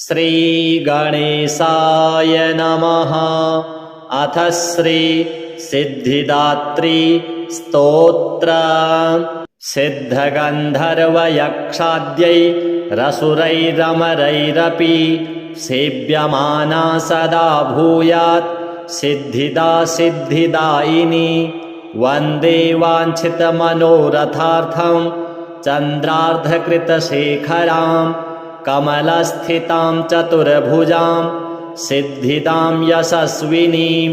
श्रीगणेशाय नमः। अथ श्री सिद्धिदात्री स्तोत्र। सिद्धगन्धर्वयक्षाद्यैरसुरैरमरैरपि सेव्यमाना सदा भूयात् सिद्धिदा सिद्धिदायिनी। वन्दे वाञ्छितमनोरथार्थं चन्द्रार्धकृतशेखरां कमलस्थितां चतुर्भुजां सिद्धिदां यशस्विनीं।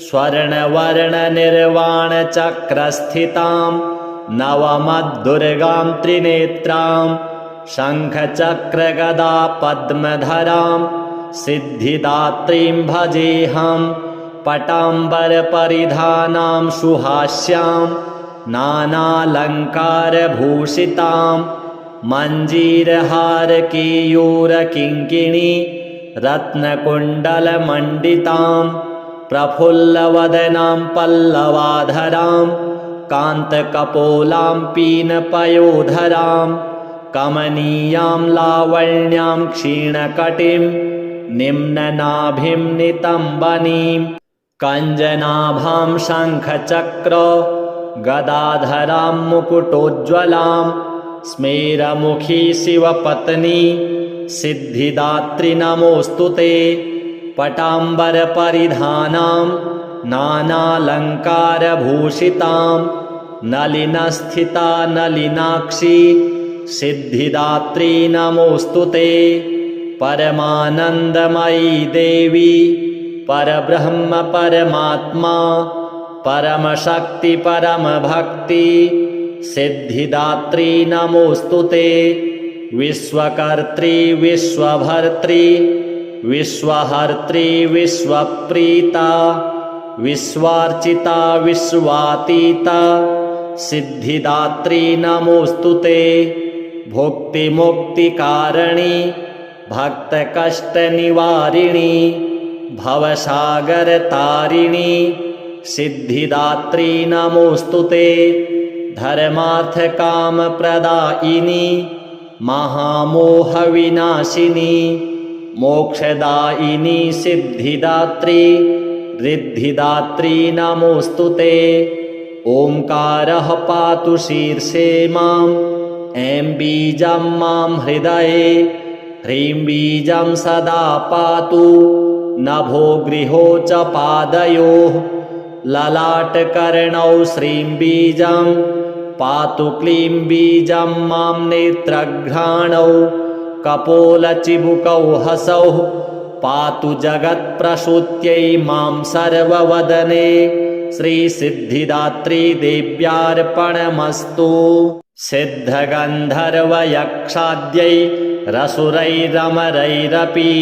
स्वर्णवर्णनिर्वाणचक्रस्थितां नवमद्दुर्गां त्रिनेत्रां शङ्खचक्रगदा पद्मधरां सिद्धिदात्रीं भजेऽहं। पटाम्बरपरिधानां सुहास्यां नानालङ्कारभूषितां मञ्जीरहारकेयूरकिङ्किणी रत्नकुण्डलमण्डितां प्रफुल्लवदनां पल्लवाधरां कान्तकपोलां पीनपयोधरां कमनीयां लावण्यां क्षीणकटिं निम्ननाभिं नितम्बनीं कञ्जनाभां शङ्खचक्र गदाधरां मुकुटोज्ज्वलां स्मेरमुखी शिवपत्नी सिद्धिदात्री नमोऽस्तुते। पटाम्बरपरिधानां नानालङ्कारभूषितां नलिनस्थिता नलिनाक्षी सिद्धिदात्री नमोऽस्तुते। परमानन्दमयी देवी परब्रह्म परमात्मा परमशक्ति परमभक्ति सिद्धिदात्री नमोऽस्तुते। विश्वकर्त्री विश्वभर्त्री विश्वहर्त्री विश्वप्रीता विश्वार्चिता विश्वातीता सिद्धिदात्री नमोऽस्तुते। भुक्तिमुक्तिकारिणी भक्तकष्टनिवारिणी भवसागरतारिणी सिद्धिदात्री नमोऽस्तुते। धर्मार्थकामप्रदायिनी महामोहविनाशिनी मोक्षदायिनी सिद्धिदात्री रिद्धिदात्री नमोऽस्तुते। ओंकारः पातु शीर्षे मां ऐं बीजं मां हृदये ह्रीं बीजं सदा पातु नभो गृहो च पादयोः ललाटकर्णौ श्रीं बीजं पातु क्लीं बीजं मां नेत्रघ्राणौ कपोलचिबुकौ हसौ पातु जगत्प्रसूत्यै मां सर्ववदने श्रीसिद्धिदात्री देव्यार्पणमस्तु। सिद्धगन्धर्वयक्षाद्यैरसुरैरमरैरपि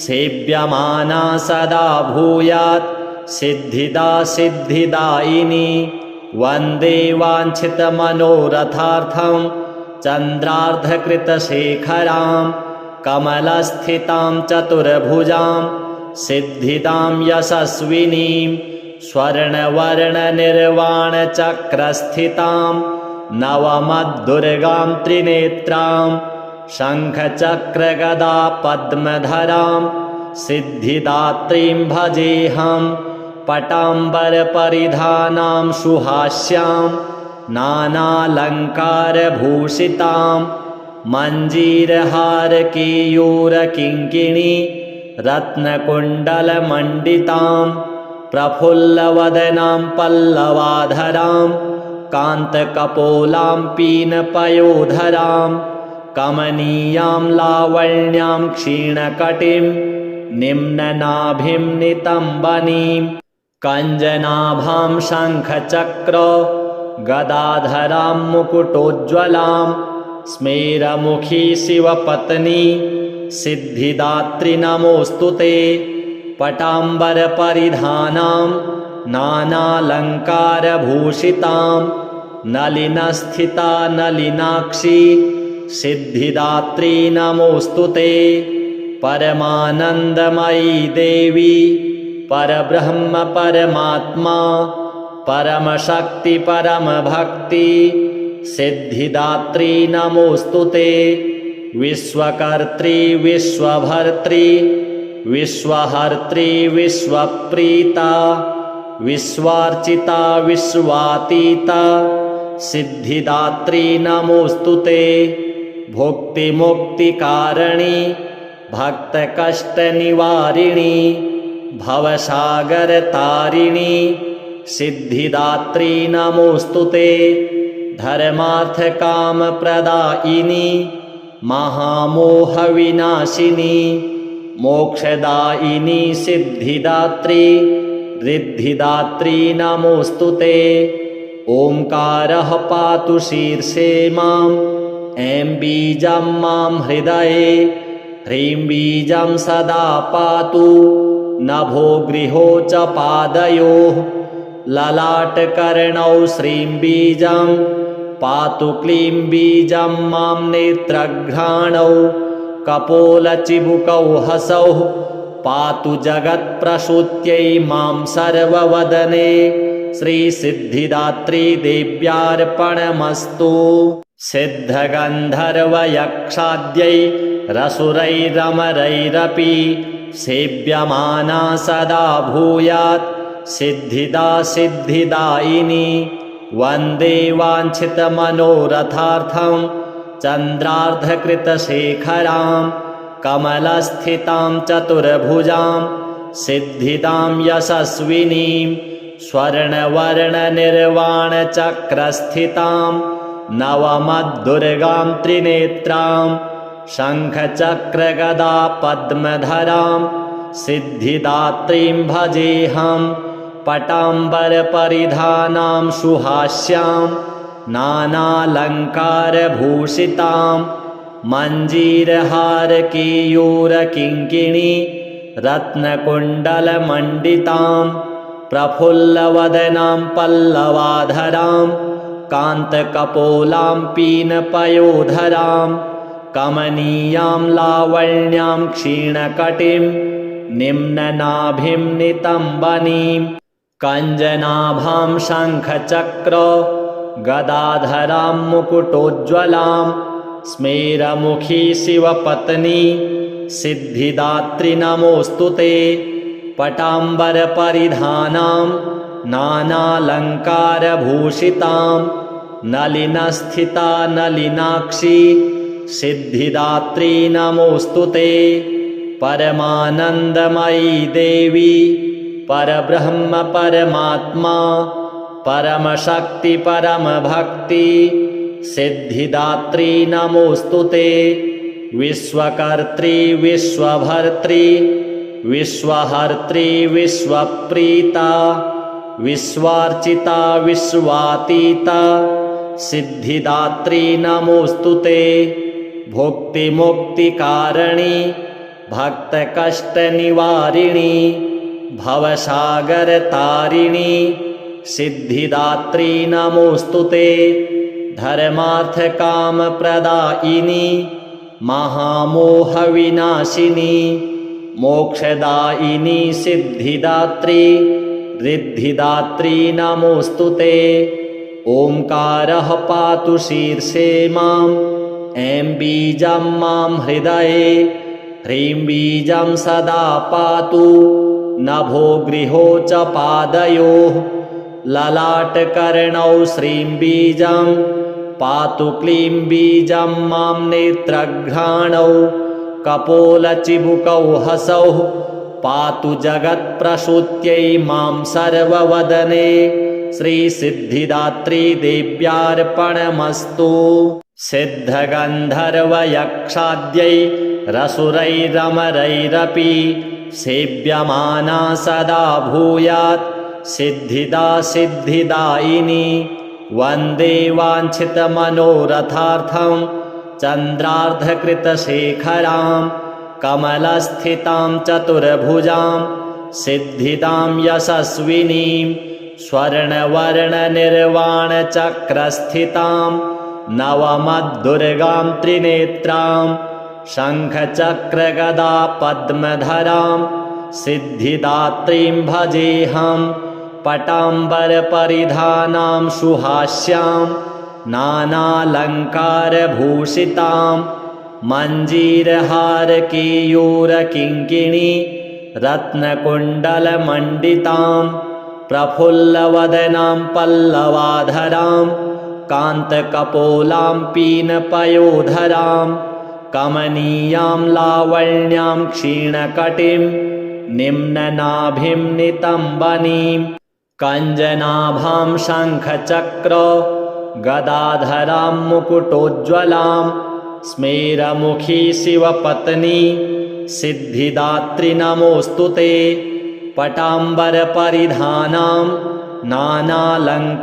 सेव्यमाना सदा भूयात् सिद्धिदा सिद्धिदायिनी। वन्दे वाञ्छितमनोरथार्थं चन्द्रार्धकृतशेखरां कमलस्थितां चतुर्भुजां सिद्धिदां यशस्विनीं। स्वर्णवर्णनिर्वाणचक्रस्थितां नवमद्दुर्गां त्रिनेत्रां शङ्खचक्रगदा पद्मधरां सिद्धिदात्रीं भजेऽहं। पटाम्बरपरिधानां सुहास्यां नानालङ्कारभूषितां मञ्जीरहारकेयूरकिङ्किणी रत्नकुण्डलमण्डितां प्रफुल्लवदनां पल्लवाधरां कान्तकपोलां पीनपयोधरां कमनीयां लावण्यां क्षीणकटिं निम्ननाभिं नितम्बनीं कञ्जनाभां शङ्खचक्र गदाधरां मुकुटोज्ज्वलां स्मेरमुखी शिवपत्नी सिद्धिदात्री नमोऽस्तुते। पटाम्बरपरिधानां नानालङ्कारभूषितां नलिनस्थिता नलिनाक्षी सिद्धिदात्री नमोऽस्तुते। परमानन्दमयी देवी परब्रह्म परमात्मा परमशक्ति परमभक्ति सिद्धिदात्री नमोऽस्तुते। विश्वकर्त्री विश्वभर्त्री विश्वहर्त्री विश्वप्रीता विश्वार्चिता विश्वातीता सिद्धिदात्री नमोस्तुते। भुक्तिमुक्तिकारिणी भक्तकष्टनिवारिणी भवसागरतारिणी सिद्धिदात्री नमोस्तुते। धर्मार्थकामप्रदायिनी महामोहविनाशिनी मोक्षदायिनी सिद्धिदात्री रिद्धिदात्री नमोस्तुते। ओंकारः पातु शीर्षे माम् ऐं बीजं मां हृदये ह्रीं बीजं सदा पातु नभो गृहो च पादयोः ललाटकर्णौ श्रीं बीजं पातु क्लीं बीजं मां नेत्रघ्राणौ कपोलचिबुकौ हसौ पातु जगत्प्रसूत्यै मां सर्ववदने श्रीसिद्धिदात्री देव्यार्पणमस्तु। सिद्धगन्धर्वयक्षाद्यै रसुरैरमरैरपि सेव्यमाना सदा भूयात् सिद्धिदा सिद्धिदायिनी। वन्दे वाञ्छितमनोरथार्थं चन्द्रार्धकृतशेखरां कमलस्थितां चतुर्भुजां सिद्धिदां यशस्विनीं स्वर्णवर्णनिर्वाणचक्रस्थितां नवमद्दुर्गां त्रिनेत्रां शङ्खचक्रगदा पद्मधरां सिद्धिदात्रीं भजेऽहं। पटाम्बरपरिधानां सुहास्यां नानालङ्कारभूषितां मञ्जीरहारकेयूरकिङ्किणी रत्नकुण्डलमण्डितां प्रफुल्लवदनां पल्लवाधरां कान्तकपोलां पीनपयोधरां कमनीयां लावण्यां क्षीणकटिं निम्ननाभिं नितम्बनीं कञ्जनाभां शङ्खचक्र गदाधरां मुकुटोज्ज्वलां स्मेरमुखी शिवपत्नी सिद्धिदात्री नमोस्तुते। पटाम्बरपरिधानां नानालङ्कारभूषितां नलिनस्थिता नलिनाक्षी सिद्धिदात्री नमोस्तुते। परमानन्दमयी देवी परब्रह्म परमात्मा परमशक्ति परमभक्ति सिद्धिदात्री नमोस्तुते। विश्वकर्त्री विश्वभर्त्री विश्वहर्त्री विश्वप्रीता विश्वार्चिता विश्वातीता सिद्धिदात्री नमोस्तुते। भुक्तिमुक्तिकारिणी भक्तकष्टनिवारिणी भवसागरतारिणी सिद्धिदात्री नमोस्तुते। धर्मार्थकामप्रदायिनी महामोहविनाशिनी मोक्षदायिनी सिद्धिदात्री रिद्धिदात्री नमोस्तुते। ओंकारः पातु शीर्षे माम् ऐं बीजं मां हृदये ह्रीं बीजं सदा पातु नभो गृहो च पादयोः ललाटकर्णौ श्रीं बीजं पातु क्लीं बीजं मां नेत्रघ्राणौ कपोलचिबुकौ हसौ पातु जगत्प्रसूत्यै मां सर्ववदने श्रीसिद्धिदात्री देव्यार्पणमस्तु। सिद्धगन्धर्वयक्षाद्यै रसुरैरमरैरपि सेव्यमाना सदा भूयात् सिद्धिदा सिद्धिदायिनी। वन्दे वाञ्छितमनोरथार्थं चन्द्रार्धकृतशेखरां कमलस्थितां चतुर्भुजां सिद्धिदां यशस्विनीं स्वर्णवर्णनिर्वाणचक्रस्थितां नवमद्दुर्गां त्रिनेत्रां शङ्खचक्रगदा पद्मधरां सिद्धिदात्रीं भजेऽहं। पटाम्बरपरिधानां सुहास्यां नानालङ्कारभूषितां मञ्जीरहारकेयूरकिङ्किणी रत्नकुण्डलमण्डितां प्रफुल्लवदनां पल्लवाधरां कान्तकपोलां पीनपयोधरां कमनीयां लावण्यां क्षीणकटिं निम्ननाभिं नितम्बनीं कञ्जनाभां शङ्खचक्र गदाधरां मुकुटोज्ज्वलां स्मेरमुखी शिवपत्नी सिद्धिदात्री नमोऽस्तु ते पटाम्बरपरिधानां नानालङ्कारभूषितां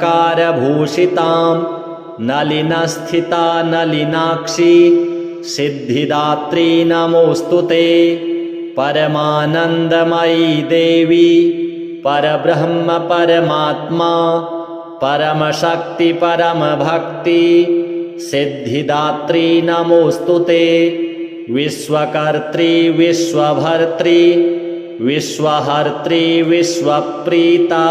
नलिनस्थिता नलिनाक्षी सिद्धिदात्री नमोऽस्तु ते परमानन्दमयी देवी परब्रह्म परमात्मा परमशक्ति परमभक्ति सिद्धिदात्री नमोऽस्तु ते विश्वकर्त्री विश्वभर्त्री विश्वहर्त्री विश्वप्रीता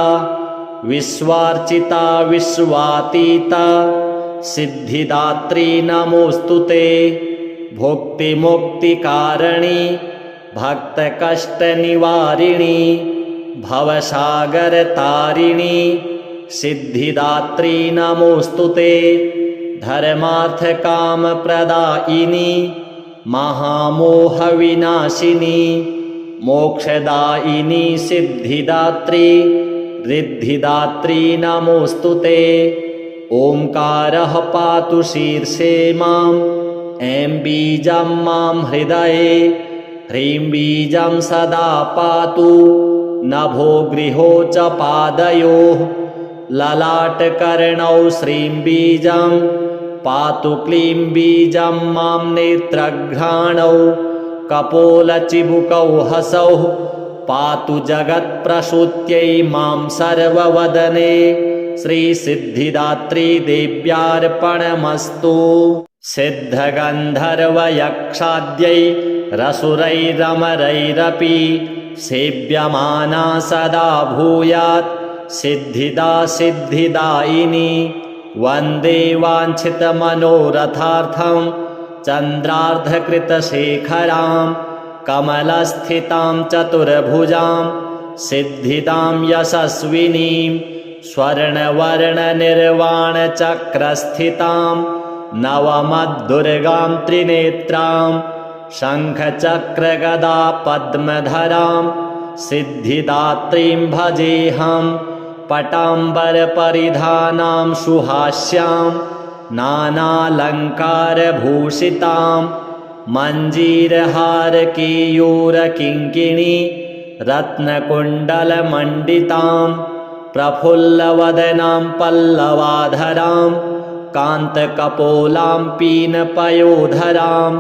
विश्वार्चिता विश्वातीता सिद्धिदात्री नमोऽस्तु ते भुक्तिमुक्तिकारिणी भक्तकष्टनिवारिणी भवसागरतारिणी सिद्धिदात्री नमोऽस्तु ते धर्मार्थकामप्रदायिनी महामोहविनाशिनी मोक्षदायिनी सिद्धिदात्री रिद्धिदात्री नमोऽस्तु ते ओंकारः पातु शीर्षे माम् ऐं बीजं मां हृदये ह्रीं बीजं सदा पातु नभो गृहो च पादयोः ललाटकर्णौ श्रीं बीजं पातु क्लीं बीजं मां नेत्रघ्राणौ कपोलचिबुकौ हसौ पातु जगत्प्रसूत्यै मां सर्ववदने श्रीसिद्धिदात्री देव्यार्पणमस्तु सिद्धगन्धर्वयक्षाद्यै रसुरैरमरैरपि सेव्यमाना सदा भूयात् सिद्धिदा सिद्धिदायिनी वन्दे वाञ्छितमनोरथार्थं चन्द्रार्धकृतशेखरां कमलस्थितां चतुर्भुजां सिद्धिदां यशस्विनीं स्वर्णवर्णनिर्वाणचक्रस्थितां नवमद्दुर्गां त्रिनेत्रां शङ्खचक्रगदा पद्मधरां सिद्धिदात्रीं भजेऽहं पटाम्बरपरिधानां सुहास्यां नानालङ्कारभूषितां मञ्जीरहारकेयूरकिङ्किणी रत्नकुण्डलमण्डितां प्रफुल्लवदनां पल्लवाधरां कान्तकपोलां पीनपयोधरां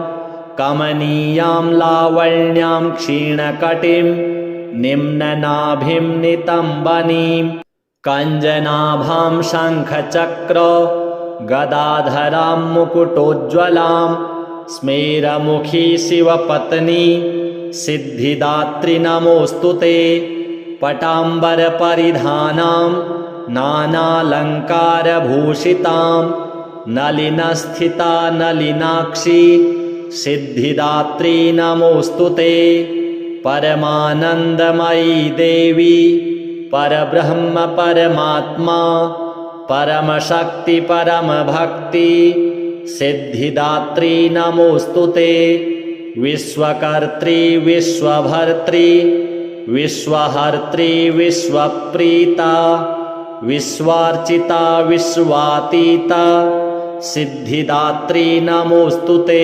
कमनीयां लावण्यां क्षीणकटिं निम्ननाभिं नितम्बनीं कञ्जनाभां शङ्खचक्र गदाधरां मुकुटोज्ज्वलां स्मेरमुखी शिवपत्नी सिद्धिदात्री नमोऽस्तु ते पटाम्बरपरिधानां नानालङ्कारभूषितां नलिनस्थिता नलिनाक्षी सिद्धिदात्री नमोऽस्तु ते परमानन्दमयी देवी परब्रह्म परमात्मा परमशक्ति परमभक्ति सिद्धिदात्री नमोऽस्तु ते विश्वकर्त्री विश्वभर्त्री विश्वहर्त्री विश्वप्रीता विश्वार्चिता विश्वातीता सिद्धिदात्री नमोऽस्तु ते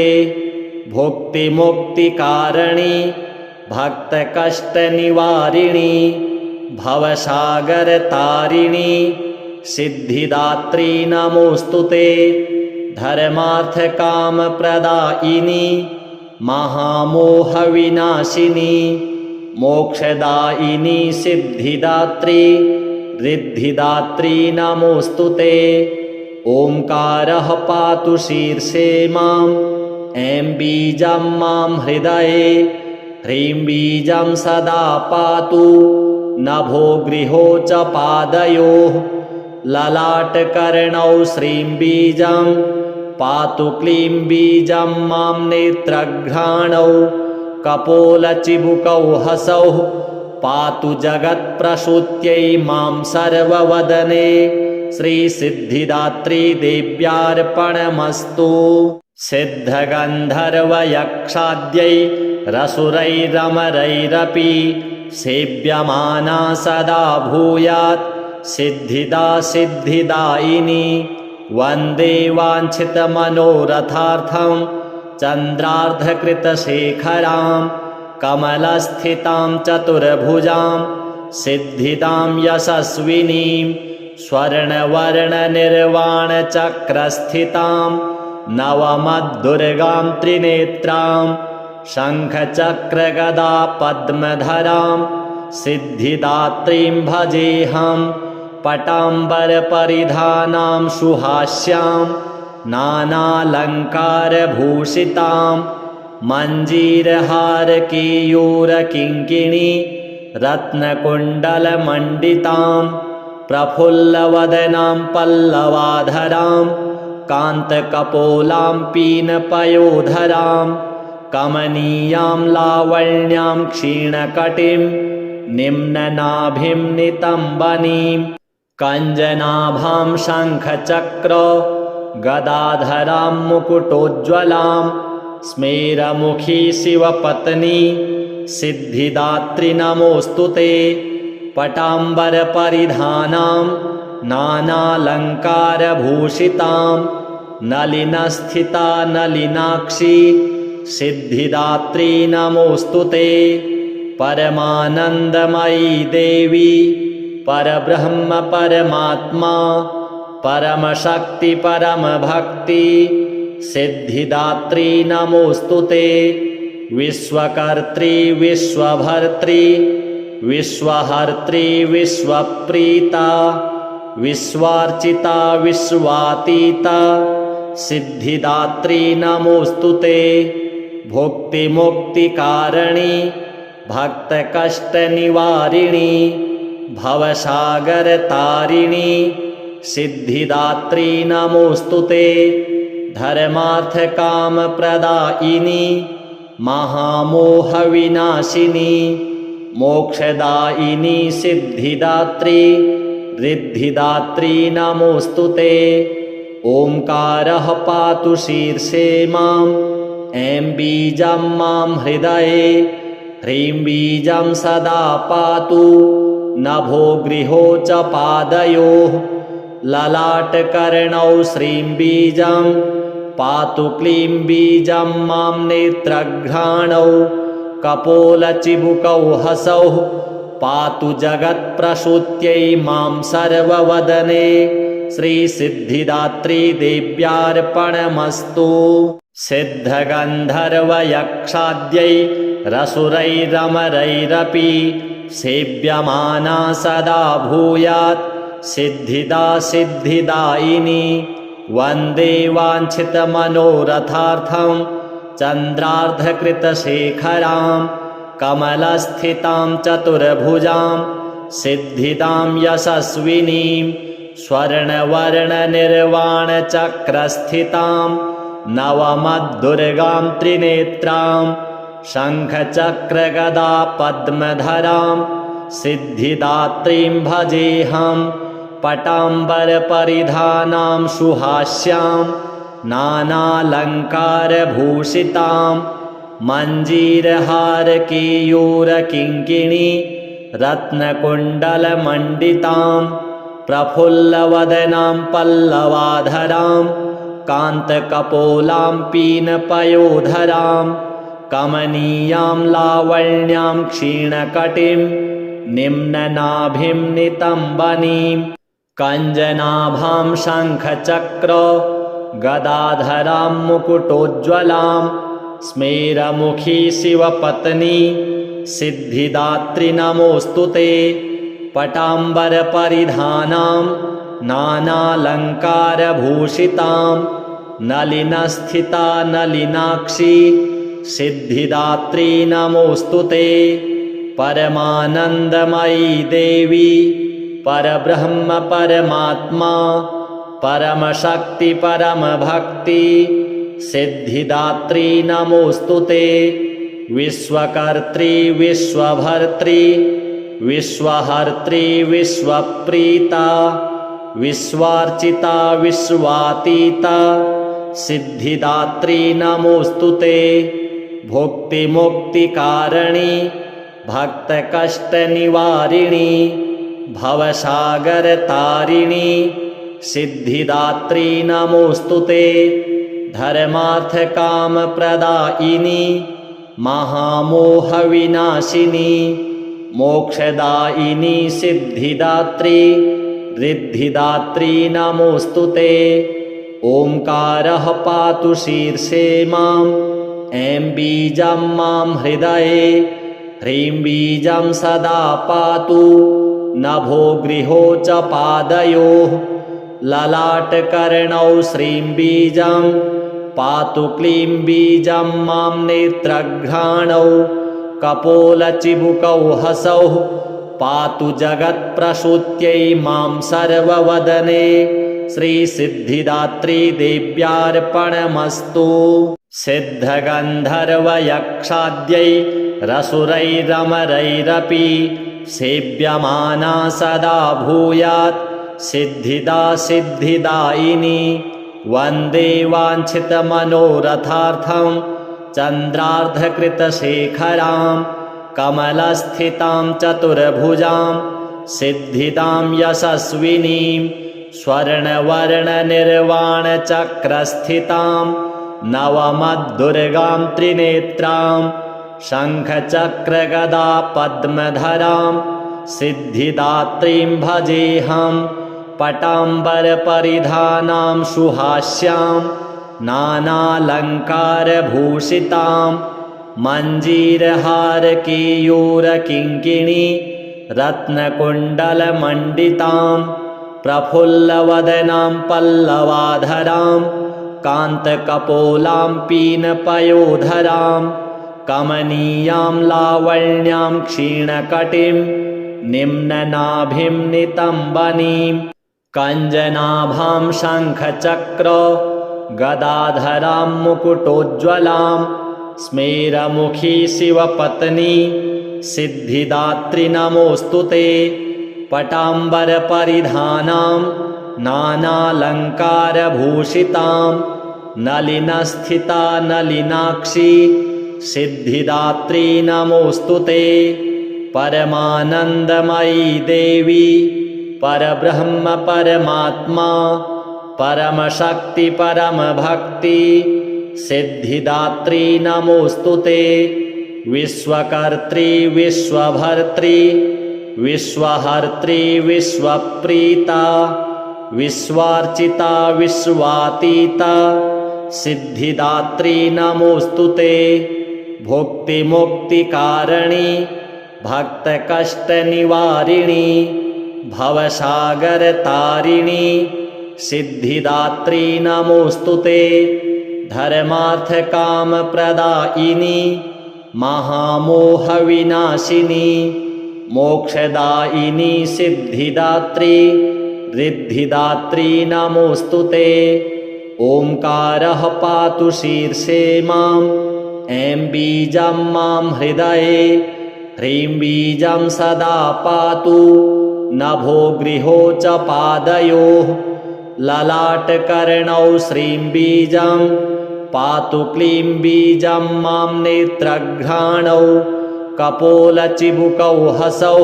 भुक्तिमुक्तिकारिणी भक्तकष्टनिवारिणी भवसागरतारिणी सिद्धिदात्री नमोऽस्तु ते धर्मार्थकामप्रदायिनी महामोहविनाशिनी मोक्षदायिनी सिद्धिदात्री रिद्धिदात्री नमोऽस्तु ते ओंकारः पातु शीर्षे माम् ऐं बीजं मां हृदये ह्रीं बीजं सदा पातु नभो गृहो च पादयोः ललाटकर्णौ श्रीं बीजं पातु क्लीं बीजं मां नेत्रघ्राणौ कपोलचिबुकौ हसौ पातु जगत्प्रसूत्यै मां सर्ववदने श्रीसिद्धिदात्री देव्यार्पणमस्तु। सिद्धगन्धर्वयक्षाद्यै रसुरैरमरैरपि सेव्यमाना सदा भूयात् सिद्धिदा सिद्धिदायिनी। वन्दे वाञ्छितमनोरथार्थं चन्द्रार्धकृतशेखरां कमलस्थितां चतुर्भुजां सिद्धिदां यशस्विनीं स्वर्णवर्णनिर्वाणचक्रस्थितां नवमद्दुर्गां त्रिनेत्रां शङ्खचक्रगदा पद्मधरां सिद्धिदात्रीं भजेऽहं पटाम्बरपरिधानां सुहास्यां नानालङ्कारभूषितां मञ्जीरहारकेयूरकिङ्किणी रत्नकुण्डलमण्डितां प्रफुल्लवदनां पल्लवाधरां कान्तकपोलां पीनपयोधरां कमनीयां लावण्यां क्षीणकटिं निम्ननाभिं नितम्बनीं कञ्जनाभां शङ्खचक्र गदाधरां मुकुटोज्ज्वलां स्मेरमुखी शिवपत्नी सिद्धिदात्री नमोऽस्तु ते। पटाम्बरपरिधानां नानालङ्कारभूषितां नलिनस्थिता नलिनाक्षी सिद्धिदात्री नमोऽस्तु ते। परमानन्दमयी देवी परब्रह्म परमात्मा परमशक्ति परमभक्ति सिद्धिदात्री नमोऽस्तु ते। विश्वकर्त्री विश्वभर्त्री विश्वहर्त्री विश्वप्रीता विश्वार्चिता विश्वातीता सिद्धिदात्री नमोऽस्तु ते। भुक्तिमुक्तिकारिणी भक्तकष्टनिवारिणी भवसागरतारिणी सिद्धिदात्री नमोऽस्तु ते। धर्मार्थकामप्रदायिनी महामोहविनाशिनी मोक्षदायिनी सिद्धिदात्री रिद्धिदात्री नमोऽस्तु ते। ओंकारः पातु शीर्षे माम् ऐं बीजं मां हृदये ह्रीं बीजं सदा पातु नभो गृहो च पादयोः ललाटकर्णौ श्रीं बीजं पातु क्लीं बीजं मां नेत्रघ्राणौ कपोलचिबुकौ हसौ पातु जगत्प्रसूत्यै मां सर्ववदने श्रीसिद्धिदात्री देव्यार्पणमस्तु। सिद्धगन्धर्वयक्षाद्यै रसुरैरमरैरपि सेव्यमाना सदा भूयात् सिद्धिदा सिद्धिदायिनी। वन्दे वाञ्छितमनोरथार्थं चन्द्रार्धकृतशेखरां कमलस्थितां चतुर्भुजां सिद्धिदां यशस्विनीं स्वर्णवर्णनिर्वाणचक्रस्थितां नवमद्दुर्गां त्रिनेत्रां शङ्खचक्रगदा पद्मधरां सिद्धिदात्रीं भजेऽहं पटाम्बरपरिधानां सुहास्यां नानालङ्कारभूषितां मञ्जीरहारकेयूरकिङ्किणी रत्नकुण्डलमण्डितां प्रफुल्लवदनां पल्लवाधरां कान्तकपोलां पीनपयोधरां कमनीयां लावण्यां क्षीणकटिं निम्ननाभिं नितम्बनीं कञ्जनाभां शङ्खचक्र गदाधरां मुकुटोज्ज्वलां स्मेरमुखी शिवपत्नी सिद्धिदात्री नमोऽस्तु ते। पटाम्बरपरिधानां नानालङ्कारभूषितां नलिनस्थिता नलिनाक्षी सिद्धिदात्री नमोऽस्तु ते। परमानन्दमयी देवी परब्रह्म परमात्मा परमशक्ति परमभक्ति सिद्धिदात्री नमोस्तुते। विश्वकर्त्री विश्वभर्त्री विश्वहर्त्री विश्वप्रीता विश्वार्चिता विश्वातीता सिद्धिदात्री नमोस्तुते। भुक्तिमुक्तिकारिणी भक्तकष्टनिवारिणी भवसागरतारिणी सिद्धिदात्री नमोस्तुते। धर्मार्थकामप्रदायिनी महामोहविनाशिनी मोक्षदायिनी सिद्धिदात्री रिद्धिदात्री नमोस्तुते। ओंकारः पातु शीर्षे माम् ऐं बीजं मां हृदये ह्रीं बीजं सदा पातु नभो गृहो च पादयोः ललाटकर्णौ श्रीं बीजं पातु क्लीं बीजं मां नेत्रघ्राणौ कपोलचिबुकौ हसौ पातु जगत्प्रसूत्यै मां सर्ववदने श्रीसिद्धिदात्री देव्यार्पणमस्तु। सिद्धगन्धर्वयक्षाद्यै रसुरैरमरैरपि सेव्यमाना सदा भूयात् सिद्धिदा सिद्धिदायिनी। वन्दे वाञ्छितमनोरथार्थं चन्द्रार्धकृतशेखरां कमलस्थितां चतुर्भुजां सिद्धिदां यशस्विनीं स्वर्णवर्णनिर्वाणचक्रस्थितां नवमद्दुर्गां त्रिनेत्रां शङ्खचक्रगदा पद्मधरां सिद्धिदात्रीं भजेऽहं। पटाम्बरपरिधानां सुहास्यां नानालङ्कारभूषितां मञ्जीरहारकेयूरकिङ्किणी रत्नकुण्डलमण्डितां प्रफुल्लवदनां पल्लवाधरां कान्तकपोलां पीनपयोधरां कमनीयां लावण्यां क्षीणकटिं निम्ननाभिं नितम्बनीं कञ्जनाभां शङ्खचक्र गदाधरां मुकुटोज्ज्वलां स्मेरमुखी शिवपत्नी सिद्धिदात्री नमोस्तुते। पटाम्बरपरिधानां नानालङ्कारभूषितां नलिनस्थिता नलिनाक्षी सिद्धिदात्री नमोस्तुते। परमानन्दमयी देवी परब्रह्म परमात्मा परमशक्ति परमभक्ति सिद्धिदात्री नमोस्तुते। विश्वकर्त्री विश्वभर्त्री विश्वहर्त्री विश्वप्रीता विश्वार्चिता विश्वातीता सिद्धिदात्री नमोस्तुते। भुक्तिमुक्तिकारिणी भक्तकष्टनिवारिणी भवसागरतारिणी सिद्धिदात्री नमोस्तुते। धर्मार्थकामप्रदायिनी महामोहविनाशिनी मोक्षदायिनी सिद्धिदात्री रिद्धिदात्री नमोस्तुते। ओंकारः पातु शीर्षे माम् ऐं बीजं मां हृदये ह्रीं बीजं सदा पातु नभो गृहो च पादयोः ललाटकर्णौ श्रीं बीजं पातु क्लीं बीजं मां नेत्रघ्राणौ कपोलचिबुकौ हसौ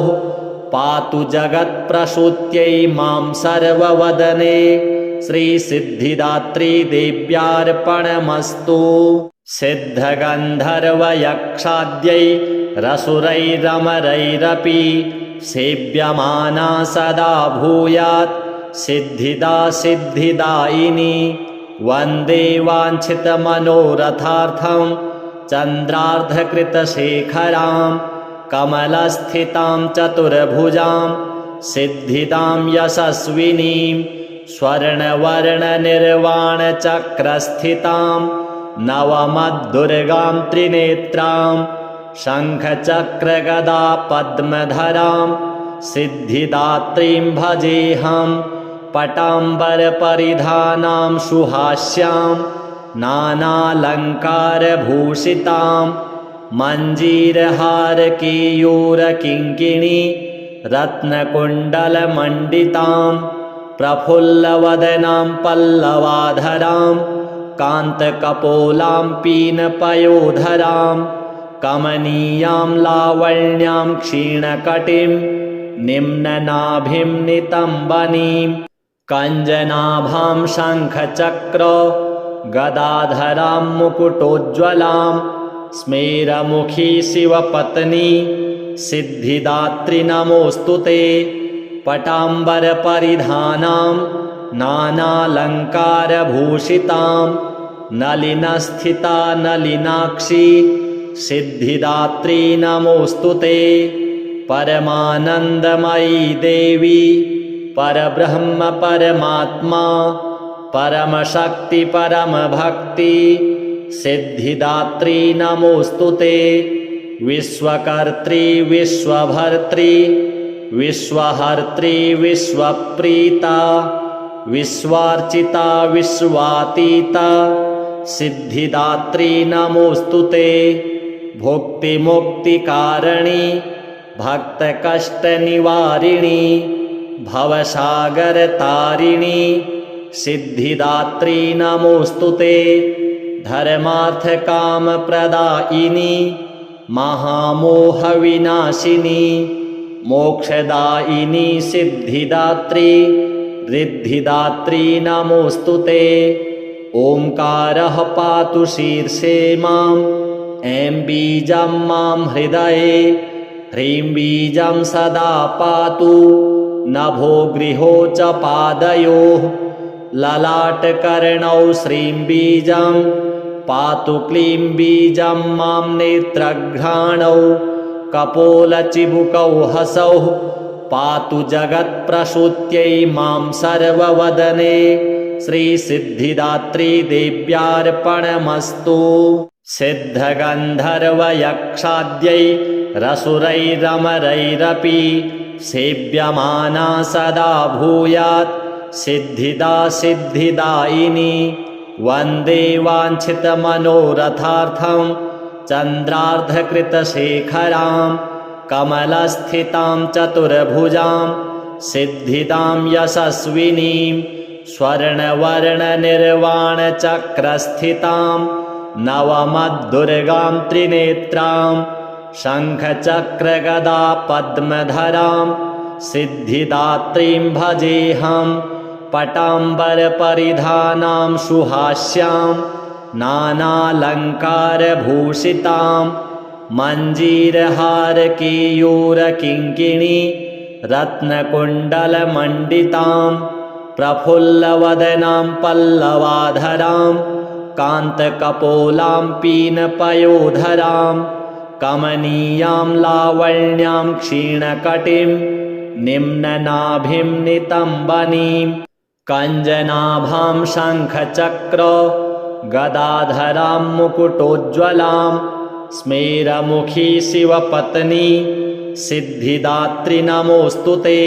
पातु जगत्प्रसूत्यै मां सर्ववदने श्रीसिद्धिदात्री देव्यार्पणमस्तु। सिद्धगन्धर्वयक्षाद्यै रसुरैरमरैरपि सेव्यमाना सदा भूयात् सिद्धिदा सिद्धिदायिनी। वन्दे वाञ्छितमनोरथार्थं चन्द्रार्धकृतशेखरां कमलस्थितां चतुर्भुजां सिद्धिदां यशस्विनीं स्वर्णवर्णनिर्वाणचक्रस्थितां नवमद्दुर्गां त्रिनेत्रां शङ्खचक्रगदा पद्मधरां सिद्धिदात्रीं भजेऽहं। पटाम्बरपरिधानां सुहास्यां नानालङ्कारभूषितां मञ्जीरहारकेयूरकिङ्किणी रत्नकुण्डलमण्डितां प्रफुल्लवदनां पल्लवाधरां कान्तकपोलां पीनपयोधरां कमनीयां लावण्यां क्षीणकटिं निम्ननाभिं नितम्बनीं कञ्जनाभां शङ्खचक्र गदाधरां मुकुटोज्ज्वलां स्मेरमुखी शिवपत्नी सिद्धिदात्री नमोऽस्तु ते। पटाम्बरपरिधानां नानालङ्कारभूषितां नलिनस्थिता नलिनाक्षी सिद्धिदात्री नमोऽस्तु ते। परमानन्दमयी देवी परब्रह्म परमात्मा परमशक्ति परमभक्ति सिद्धिदात्री नमोऽस्तु ते। विश्वकर्त्री विश्वभर्त्री विश्वहर्त्री विश्वप्रीता विश्वार्चिता विश्वातीता सिद्धिदात्री नमोऽस्तु ते। भुक्तिमुक्तिकारिणी भक्तकष्टनिवारिणी भवसागरतारिणी सिद्धिदात्री नमोऽस्तु ते। धर्मार्थकामप्रदायिनी महामोहविनाशिनी मोक्षदायिनी सिद्धिदात्री रिद्धिदात्री नमोऽस्तु ते। ओंकारः पातु शीर्षे माम् ऐं बीजं मां हृदये ह्रीं बीजं सदा पातु नभो गृहो च पादयोः ललाटकर्णौ श्रीं बीजं पातु क्लीं बीजं मां नेत्रघ्राणौ कपोलचिबुकौ हसौ पातु जगत्प्रसूत्यै मां सर्ववदने श्रीसिद्धिदात्री देव्यार्पणमस्तु। सिद्धगन्धर्वयक्षाद्यै रसुरैरमरैरपि सेव्यमाना सदा भूयात् सिद्धिदा सिद्धिदायिनी। वन्दे वाञ्छितमनोरथार्थं चन्द्रार्धकृतशेखरां कमलस्थितां चतुर्भुजां सिद्धिदां यशस्विनीं स्वर्णवर्णनिर्वाणचक्रस्थितां नवमद्दुर्गां त्रिनेत्रां शङ्खचक्रगदा पद्मधरां सिद्धिदात्रीं भजेऽहं। पटाम्बरपरिधानां सुहास्यां नानालङ्कारभूषितां मञ्जीरहारकेयूरकिङ्किणी रत्नकुण्डलमण्डितां प्रफुल्लवदनां पल्लवाधरां कान्तकपोलां पीनपयोधरां कमनीयां लावण्यां क्षीणकटिं निम्ननाभिं नितम्बनीं कञ्जनाभां शङ्खचक्र गदाधरां मुकुटोज्ज्वलां स्मेरमुखी शिवपत्नी सिद्धिदात्री नमोऽस्तु ते।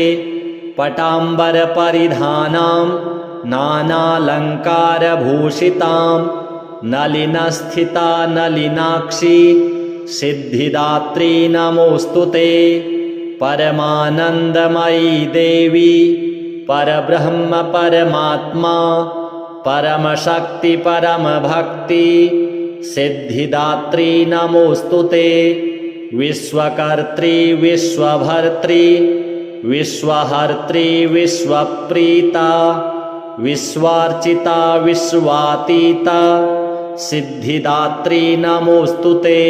पटाम्बरपरिधानां नानालङ्कारभूषितां नलिनस्थिता नलिनाक्षी सिद्धिदात्री नमोऽस्तु ते। परमानन्दमयी देवी परब्रह्म परमात्मा परमशक्ति परमभक्ति सिद्धिदात्री नमोऽस्तु ते। विश्वकर्त्री विश्वभर्त्री विश्वहर्त्री विश्वप्रीता विश्वार्चिता विश्वातीता सिद्धिदात्री नमोऽस्तु ते।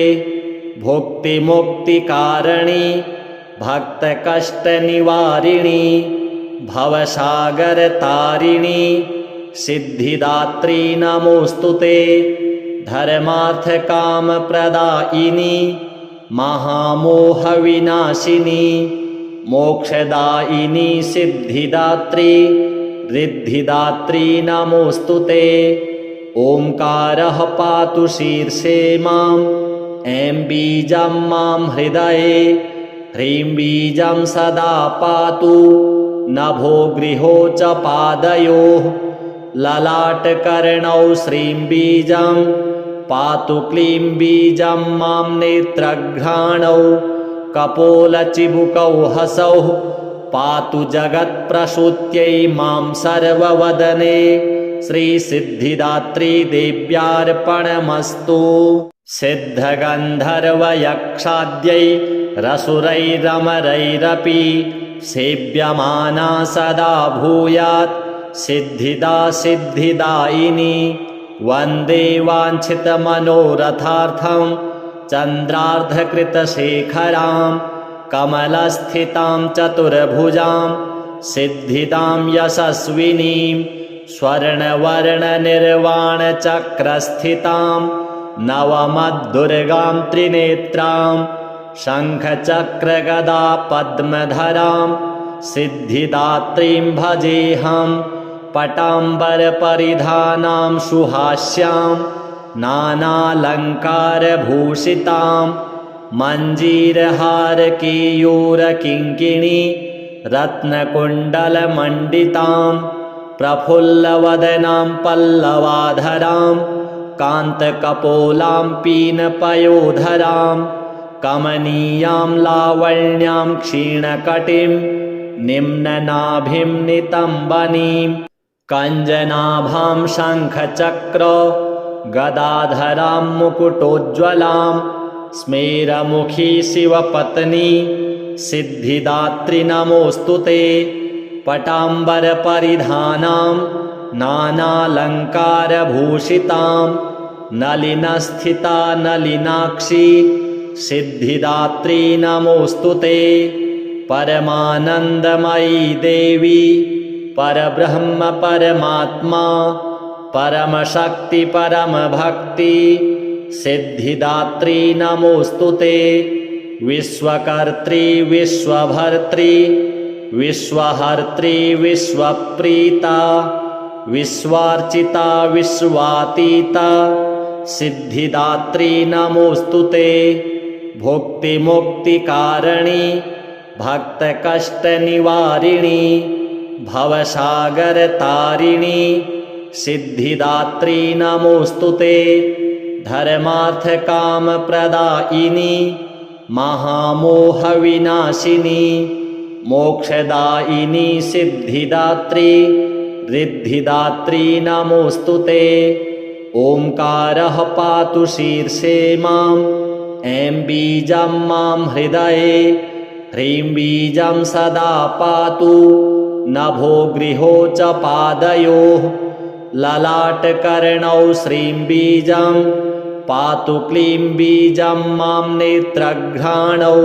भुक्तिमुक्तिकारिणी भक्तकष्टनिवारिणी भवसागरतारिणी सिद्धिदात्री नमोऽस्तु ते। धर्मार्थकामप्रदायिनी महामोहविनाशिनी मोक्षदायिनी सिद्धिदात्री रिद्धिदात्री नमोऽस्तु ते। ओंकारः पातु शीर्षे माम् ऐं बीजं मां हृदये ह्रीं बीजं सदा पातु नभो गृहो च पादयोः ललाटकर्णौ श्रीं बीजं पातु क्लीं बीजं मां नेत्रघ्राणौ कपोलचिबुकौ हसौ पातु जगत्प्रसूत्यै मां सर्ववदने श्रीसिद्धिदात्री देव्यार्पणमस्तु। सिद्धगन्धर्वयक्षाद्यै रसुरैरमरैरपि सेव्यमाना सदा भूयात् सिद्धिदा सिद्धिदायिनी। वन्दे वाञ्छितमनोरथार्थं चन्द्रार्धकृतशेखरां कमलस्थितां चतुर्भुजां सिद्धिदां यशस्विनीं स्वर्णवर्णनिर्वाणचक्रस्थितां नवमद्दुर्गां त्रिनेत्रां शङ्खचक्रगदा पद्मधरां सिद्धिदात्रीं भजेऽहं पटाम्बरपरिधानां सुहास्यां नानालङ्कारभूषितां मञ्जीरहारकेयूरकिङ्किणी रत्नकुण्डलमण्डितां प्रफुल्लवदनां पल्लवाधरां कान्तकपोलां पीनपयोधरां कमनीयां लावण्यां क्षीणकटिं निम्ननाभिं नितम्बनीं कञ्जनाभां शङ्खचक्र गदाधरां मुकुटोज्ज्वलां स्मेरमुखी शिवपत्नी सिद्धिदात्री नमोऽस्तु ते। पटाम्बरपरिधानां नानालङ्कारभूषितां नलिनस्थिता नलिनाक्षी सिद्धिदात्री नमोऽस्तु ते। परमानन्दमयी देवी परब्रह्म परमात्मा परमशक्ति परमभक्ति सिद्धिदात्री नमोऽस्तु ते। विश्वकर्त्री विश्वभर्त्री विश्वहर्त्री विश्वप्रीता विश्वार्चिता विश्वातीता सिद्धिदात्री नमोऽस्तु ते। भुक्तिमुक्तिकारिणी भक्तकष्टनिवारिणी भवसागरतारिणी सिद्धिदात्री नमोऽस्तु ते। धर्मार्थकामप्रदायिनी महामोहविनाशिनी मोक्षदायिनी सिद्धिदात्री रिद्धिदात्री नमोऽस्तु ते। ओंकारः पातु शीर्षे माम् ऐं बीजं मां हृदये ह्रीं बीजं सदा पातु नभो गृहो च पादयोः ललाटकर्णौ श्रीं बीजं पातु क्लीं बीजं मां नेत्रघ्राणौ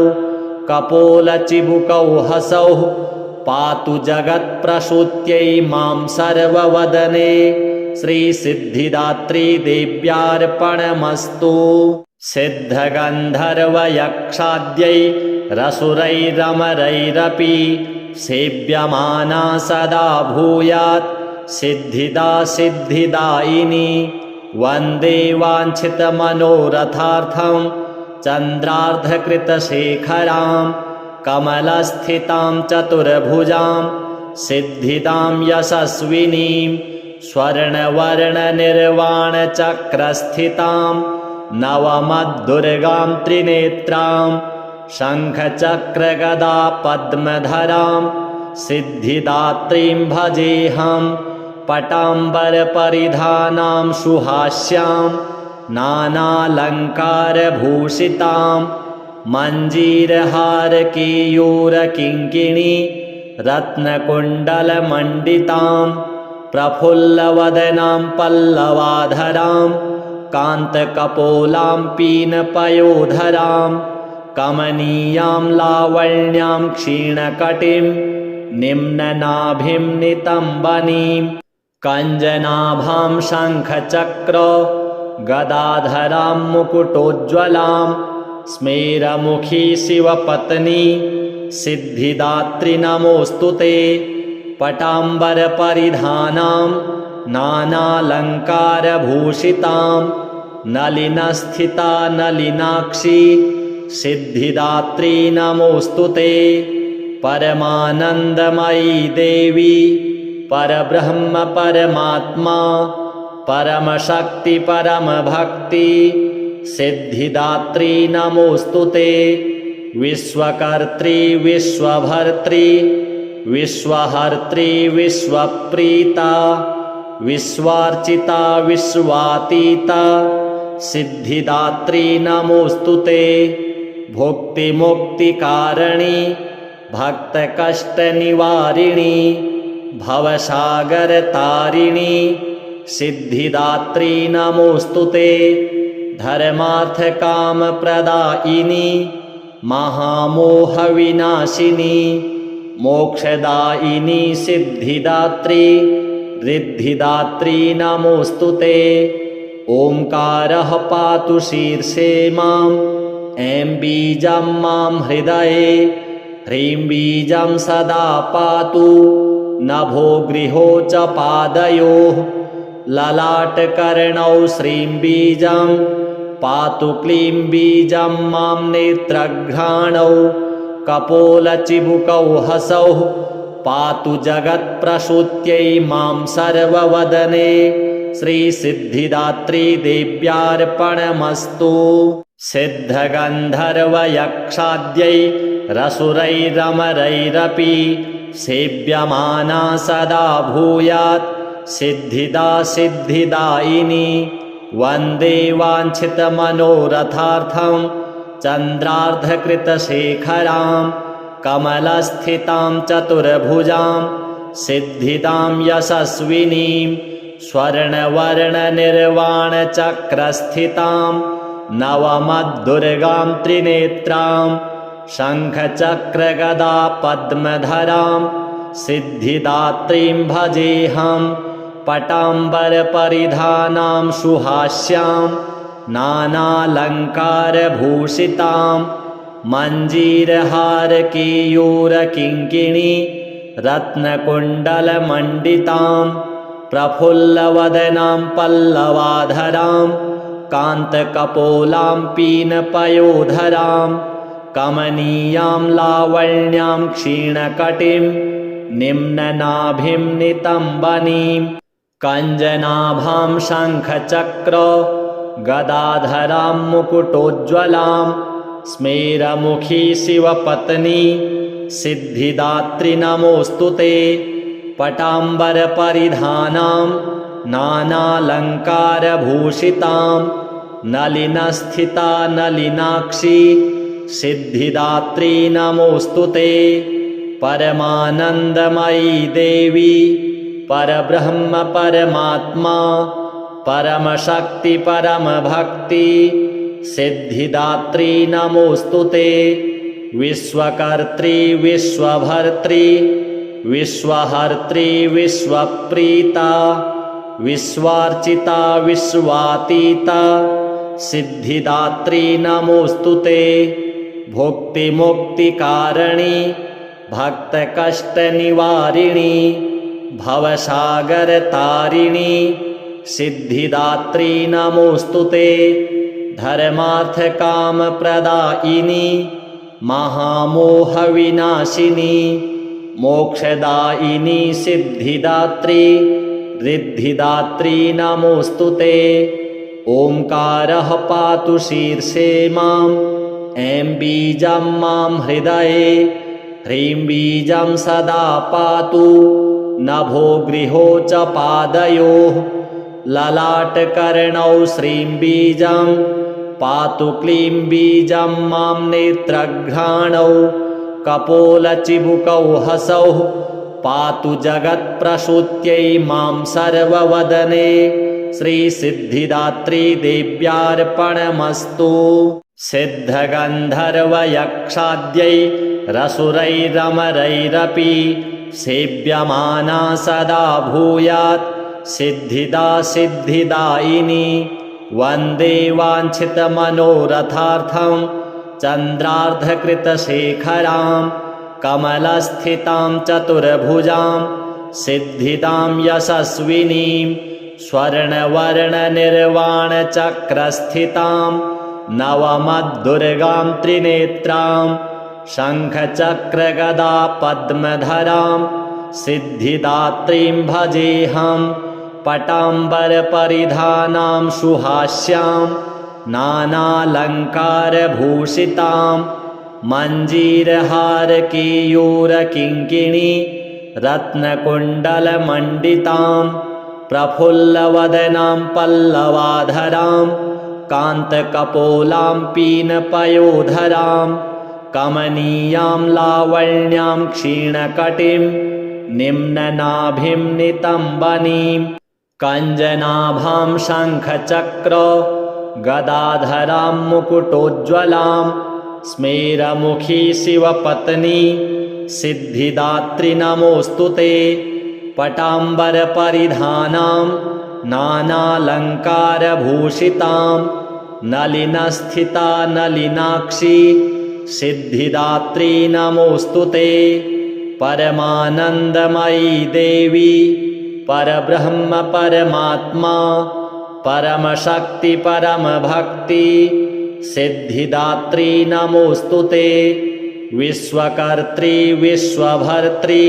कपोलचिबुकौ हसौ पातु जगत्प्रसूत्यै मां सर्ववदने श्रीसिद्धिदात्री देव्यार्पणमस्तु। सिद्धगन्धर्वयक्षाद्यै रसुरैरमरैरपि सेव्यमाना सदा भूयात् सिद्धिदा सिद्धिदायिनी। वन्दे वाञ्छितमनोरथार्थं चन्द्रार्धकृतशेखरां कमलस्थितां चतुर्भुजां सिद्धिदां यशस्विनीं स्वर्णवर्णनिर्वाणचक्रस्थितां नवमद्दुर्गां त्रिनेत्रां शङ्खचक्रगदा पद्मधरां सिद्धिदात्रीं भजेऽहं पटाम्बरपरिधानां सुहास्यां नानालङ्कारभूषितां मञ्जीरहारकेयूरकिङ्किणी रत्नकुण्डलमण्डितां प्रफुल्लवदनां पल्लवाधरां कान्तकपोलां पीनपयोधरां कमनीयां लावण्यां क्षीणकटिं निम्ननाभिं नितम्बनीं कञ्जनाभां शङ्खचक्र गदाधरां मुकुटोज्ज्वलां स्मेरमुखी शिवपत्नी सिद्धिदात्री नमोऽस्तु ते। पटाम्बरपरिधानां नानालङ्कारभूषितां नलिनस्थिता नलिनाक्षी सिद्धिदात्री नमोऽस्तु ते। परमानन्दमयी देवी परब्रह्म परमात्मा परमशक्ति परमभक्ति सिद्धिदात्री नमोस्तुते। विश्वकर्त्री विश्वभर्त्री विश्वहर्त्री विश्वप्रीता विश्वार्चिता विश्वातीता सिद्धिदात्री नमोस्तुते। भुक्तिमुक्तिकारिणी भक्तकष्टनिवारिणी भवसागरतारिणी सिद्धिदात्री नमोस्तुते। धर्मार्थकामप्रदायिनी महामोहविनाशिनी मोक्षदायिनी सिद्धिदात्री रिद्धिदात्री नमोस्तुते। ओंकारः पातु शीर्षे माम् ऐं बीजं मां हृदये ह्रीं बीजं सदा पातु नभो गृहो च पादयोः ललाटकर्णौ श्रीं बीजं पातु क्लीं बीजं मां नेत्रघ्राणौ कपोलचिबुकौ हसौ पातु जगत्प्रसूत्यै मां सर्ववदने श्रीसिद्धिदात्री देव्यार्पणमस्तु। सिद्धगन्धर्वयक्षाद्यै रसुरैरमरैरपि सेव्यमाना सदा भूयात् सिद्धिदा सिद्धिदायिनी। वन्दे वाञ्छितमनोरथार्थं चन्द्रार्धकृतशेखरां कमलस्थितां चतुर्भुजां सिद्धिदां यशस्विनीं स्वर्णवर्णनिर्वाणचक्रस्थितां नवमद्दुर्गां त्रिनेत्रां शङ्खचक्रगदा पद्मधरां सिद्धिदात्रीं भजेऽहं। पटाम्बरपरिधानां सुहास्यां नानालङ्कारभूषितां मञ्जीरहारकेयूरकिङ्किणी रत्नकुण्डलमण्डितां प्रफुल्लवदनां पल्लवाधरां कान्तकपोलां पीनपयोधरां कमनीयां लावण्यां क्षीणकटिं निम्ननाभिं नितम्बनीं कञ्जनाभां शङ्खचक्र गदाधरां मुकुटोज्ज्वलां स्मेरमुखी शिवपत्नी सिद्धिदात्री नमोस्तुते। पटाम्बरपरिधानां नानालङ्कारभूषितां नलिनस्थिता नलिनाक्षी सिद्धिदात्री नमोस्तुते। परमानन्दमयी देवी परब्रह्म परमात्मा परमशक्ति परमभक्ति सिद्धिदात्री नमोस्तुते। विश्वकर्त्री विश्वभर्त्री विश्वहर्त्री विश्वप्रीता विश्वार्चिता विश्वातीता सिद्धिदात्री नमोस्तुते। भुक्तिमुक्तिकारिणी भक्तकष्टनिवारिणी भवसागरतारिणी सिद्धिदात्री नमोस्तुते। धर्मार्थकामप्रदायिनी महामोहविनाशिनी मोक्षदायिनी सिद्धिदात्री रिद्धिदात्री नमोस्तुते। ओंकारः पातु शीर्षे माम् ऐं बीजं मां हृदये ह्रीं बीजं सदा पातु नभो गृहो च पादयोः ललाटकर्णौ श्रीं बीजं पातु क्लीं बीजं मां नेत्रघ्राणौ कपोलचिबुकौ हसौ पातु जगत्प्रसूत्यै मां सर्ववदने श्रीसिद्धिदात्री देव्यार्पणमस्तु। सिद्धगन्धर्वयक्षाद्यै रसुरैरमरैरपि सेव्यमाना सदा भूयात् सिद्धिदा सिद्धिदायिनी। वन्दे वाञ्छितमनोरथार्थं चन्द्रार्धकृतशेखरां कमलस्थितां चतुर्भुजां सिद्धिदां यशस्विनीं स्वर्णवर्णनिर्वाणचक्रस्थितां नवमद्दुर्गां त्रिनेत्रां शङ्खचक्रगदा पद्मधरां सिद्धिदात्रीं भजेऽहं पटाम्बरपरिधानां सुहास्यां नानालङ्कारभूषितां मञ्जीरहारकेयूरकिङ्किणी रत्नकुण्डलमण्डितां प्रफुल्लवदनां पल्लवाधरां कान्तकपोलां पीनपयोधरां कमनीयां लावण्यां क्षीणकटिं निम्ननाभिं नितम्बनीं कञ्जनाभां शङ्खचक्र गदाधरां मुकुटोज्ज्वलां स्मेरमुखी शिवपत्नी सिद्धिदात्री नमोऽस्तु ते पटाम्बरपरिधानां नानालङ्कारभूषितां नलिनस्थिता नलिनाक्षी सिद्धिदात्री नमोऽस्तु ते परमानन्दमयी देवी परब्रह्म परमात्मा परमशक्ति परमभक्ति सिद्धिदात्री नमोऽस्तु ते विश्वकर्त्री विश्वभर्त्री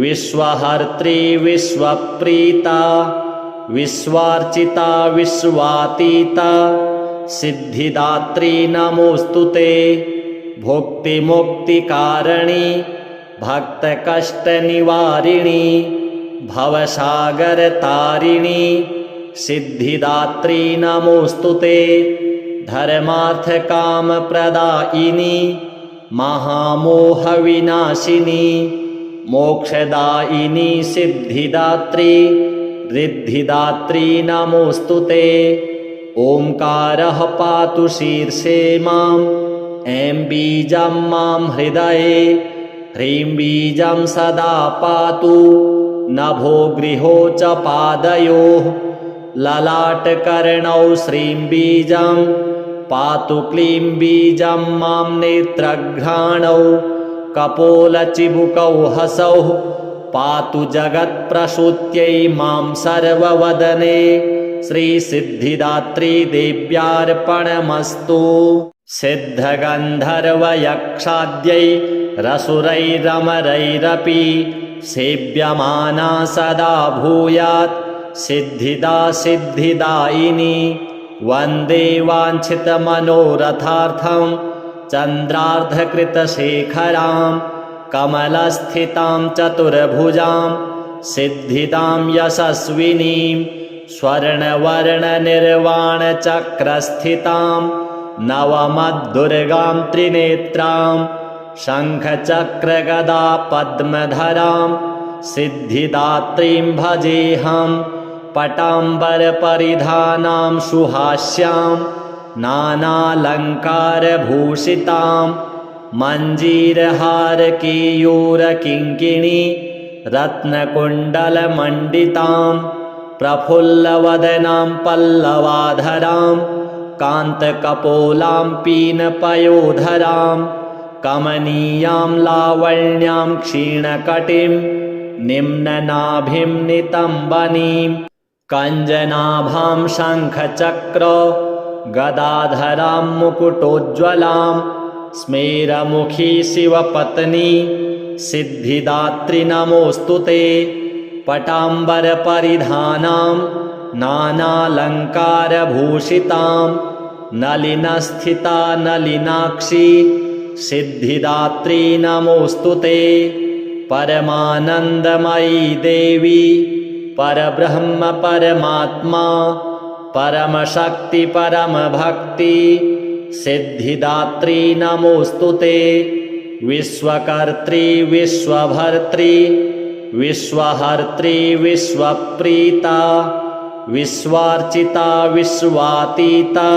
विश्वहर्त्री विश्वप्रीता विश्वार्चिता विश्वातीता सिद्धिदात्री नमोऽस्तु ते भुक्तिमुक्तिकारिणी भक्तकष्टनिवारिणी भवसागरतारिणी सिद्धिदात्री नमोऽस्तु ते धर्मार्थकामप्रदायिनी महामोहविनाशिनी मोक्षदायिनी सिद्धिदात्री रिद्धिदात्री नमोऽस्तु ते ओंकारः पातु शीर्षे मां ऐं बीजं मां हृदये ह्रीं बीजं सदा पातु नभो गृहो च पादयोः ललाटकर्णौ श्रीं बीजं पातु क्लीं बीजं मां नेत्रघ्राणौ कपोलचिबुकौ हसौ पातु जगत्प्रसूत्यै मां सर्ववदने श्रीसिद्धिदात्री देव्यार्पणमस्तु सिद्धगन्धर्वयक्षाद्यै रसुरैरमरैरपि सेव्यमाना सदा भूयात् सिद्धिदा सिद्धिदायिनी वन्दे वाञ्छितमनोरथार्थं चन्द्रार्धकृतशेखरां कमलस्थितां चतुर्भुजां सिद्धिदां यशस्विनीं स्वर्णवर्णनिर्वाणचक्रस्थितां नवमद्दुर्गां त्रिनेत्रां शङ्खचक्रगदा पद्मधरां सिद्धिदात्रीं भजेऽहं पटाम्बरपरिधानां सुहास्यां नानालङ्कारभूषितां मञ्जीरहारकेयूरकिङ्किणी रत्नकुण्डलमण्डितां प्रफुल्लवदनां पल्लवाधरां कान्तकपोलां पीनपयोधरां कमनीयां लावण्यां क्षीणकटिं निम्ननाभिं नितम्बनीं कञ्जनाभां शङ्खचक्र गदाधरां मुकुटोज्ज्वलां स्मेरमुखी शिवपत्नी सिद्धिदात्री नमोऽस्तु ते पटाम्बरपरिधानां नानालङ्कारभूषितां नलिनस्थिता नलिनाक्षी सिद्धिदात्री नमोऽस्तु ते परमानन्दमयी देवी परब्रह्म परमात्मा परमशक्ति परमभक्ति सिद्धिदात्री नमोऽस्तु ते विश्वकर्त्री विश्वभर्त्री विश्वहर्त्री विश्वप्रीता विश्वार्चिता विश्वातीता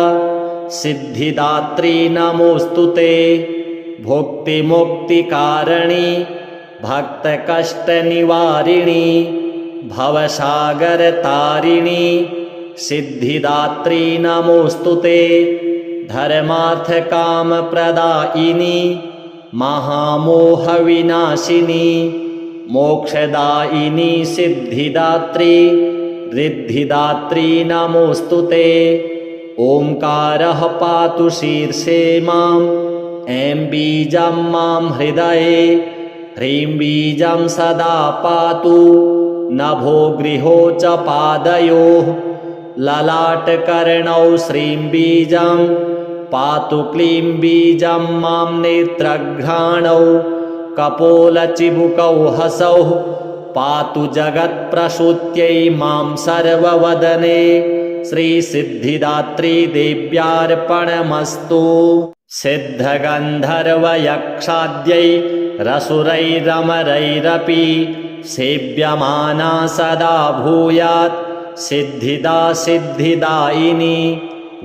सिद्धिदात्री नमोऽस्तु ते भुक्तिमुक्तिकारिणी भक्तकष्टनिवारिणी भवसागरतारिणी सिद्धिदात्री नमोऽस्तु ते धर्मार्थकामप्रदायिनी महामोहविनाशिनी मोक्षदायिनी सिद्धिदात्री रिद्धिदात्री नमोऽस्तु ते ओंकारः पातु शीर्षे मां ऐं बीजं मां हृदये ह्रीं बीजं सदा पातु नभो गृहो च पादयोः ललाटकर्णौ श्रीं बीजं पातु क्लीं बीजं मां नेत्रघ्राणौ कपोलचिबुकौ हसौ पातु जगत्प्रसूत्यै मां सर्ववदने श्रीसिद्धिदात्री देव्यार्पणमस्तु। सिद्धगन्धर्वयक्षाद्यैरसुरैरमरैरपि सेव्यमाना सदा भूयात् सिद्धिदा सिद्धिदायिनी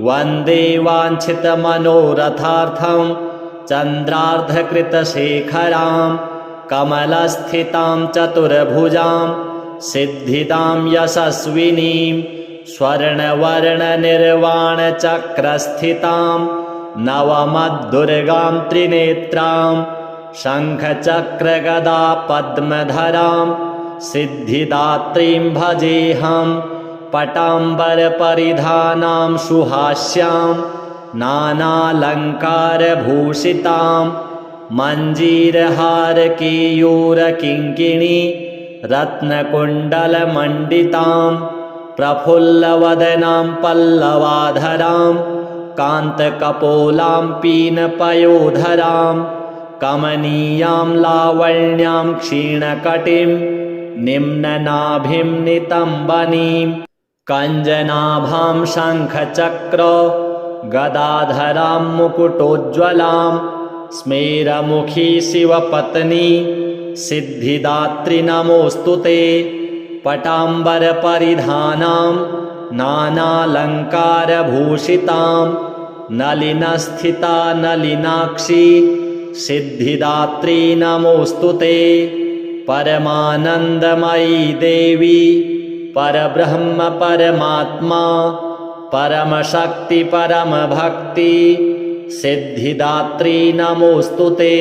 वन्दे वाञ्छितमनोरथार्थं चन्द्रार्धकृतशेखरां कमलस्थितां चतुर्भुजां सिद्धिदां यशस्विनीं स्वर्णवर्णनिर्वाणचक्रस्थितां नवमद्दुर्गां त्रिनेत्रां शङ्खचक्रगदा पद्मधरां सिद्धिदात्रीं भजेऽहं पटाम्बरपरिधानां सुहास्यां नानालङ्कारभूषितां मञ्जीरहारकेयूरकिङ्किणी रत्नकुण्डलमण्डितां प्रफुल्लवदनां पल्लवाधरां कान्तकपोलां पीनपयोधरां कमनीयां लावण्यां क्षीणकटिं निम्ननाभिं नितम्बनीं कञ्जनाभां शङ्खचक्र गदाधरां मुकुटोज्ज्वलां स्मेरमुखी शिवपत्नी सिद्धिदात्री नमोऽस्तु ते पटाम्बरपरिधानां नानालङ्कारभूषितां नलिनस्थिता नलिनाक्षी सिद्धिदात्री नमोऽस्तु ते परमानन्दमयी देवी परब्रह्म परमात्मा परमशक्ति परमभक्ति सिद्धिदात्री नमोऽस्तु ते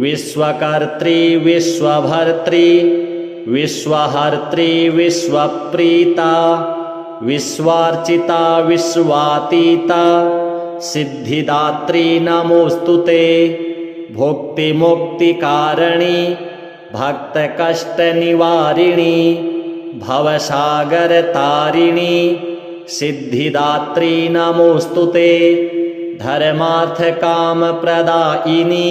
विश्वकर्त्री विश्वभर्त्री विश्वहर्त्री विश्वप्रीता विश्वार्चिता विश्वातीता सिद्धिदात्री नमोऽस्तु ते भुक्तिमुक्तिकारिणी भक्तकष्टनिवारिणी भवसागरतारिणी सिद्धिदात्री नमोऽस्तु ते धर्मार्थकामप्रदायिनी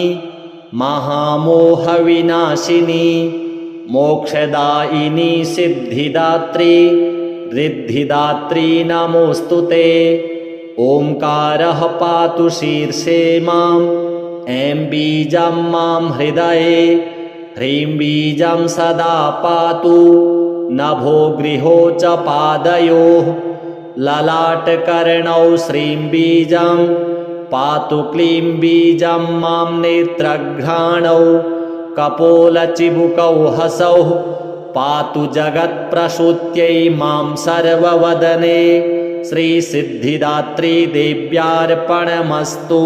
महामोहविनाशिनी मोक्षदायिनी सिद्धिदात्री रिद्धिदात्री नमोऽस्तु ते ओंकारः पातु शीर्षे मां ऐं बीजं मां हृदये ह्रीं बीजं सदा पातु नभो गृहो च पादयोः ललाटकर्णौ श्रीं बीजं पातु क्लीं बीजं मां नेत्रघ्राणौ कपोलचिबुकौ हसौ पातु जगत्प्रसूत्यै मां सर्ववदने श्रीसिद्धिदात्री देव्यार्पणमस्तु।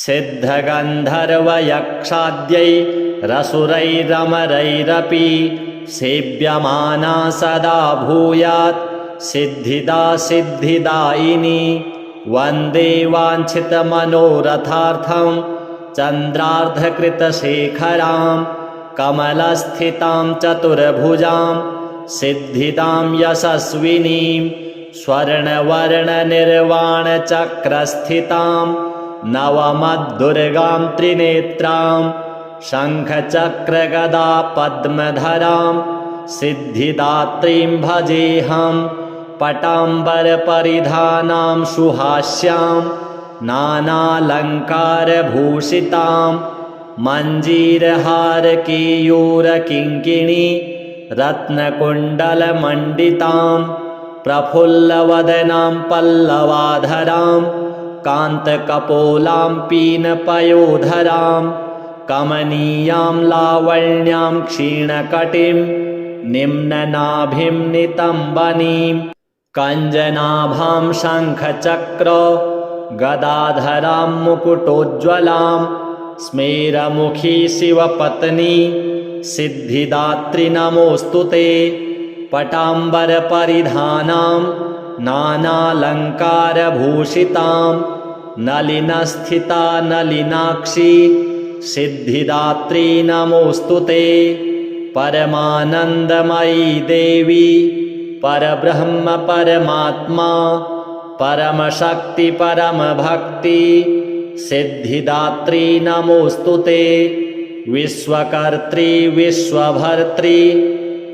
सिद्धगन्धर्वयक्षाद्यैरसुरैरमरैरपि सेव्यमाना सदा भूयात् सिद्धिदा सिद्धिदायिनी वन्दे वाञ्छितमनोरथार्थं चन्द्रार्धकृतशेखरां कमलस्थितां चतुर्भुजां सिद्धिदां यशस्विनीं स्वर्णवर्णनिर्वाणचक्रस्थितां नवमद्दुर्गां त्रिनेत्रां शङ्खचक्रगदा पद्मधरां सिद्धिदात्रीं भजेऽहं पटाम्बरपरिधानां सुहास्यां नानालङ्कारभूषितां मञ्जीरहारकेयूरकिङ्किणी रत्नकुण्डलमण्डितां प्रफुल्लवदनां पल्लवाधरां कान्तकपोलां पीनपयोधरां कमनीयां लावण्यां क्षीणकटिं निम्ननाभिं नितम्बनीं कञ्जनाभां शङ्खचक्र गदाधरां मुकुटोज्ज्वलां स्मेरमुखी शिवपत्नी सिद्धिदात्री नमोऽस्तु ते पटाम्बरपरिधानां नानालङ्कारभूषितां नलिनस्थिता नलिनाक्षी सिद्धिदात्री नमोऽस्तु ते। परमानन्दमयी देवी परब्रह्म परमात्मा परमशक्ति परमभक्ति सिद्धिदात्री नमोऽस्तु ते। विश्वकर्त्री विश्वभर्त्री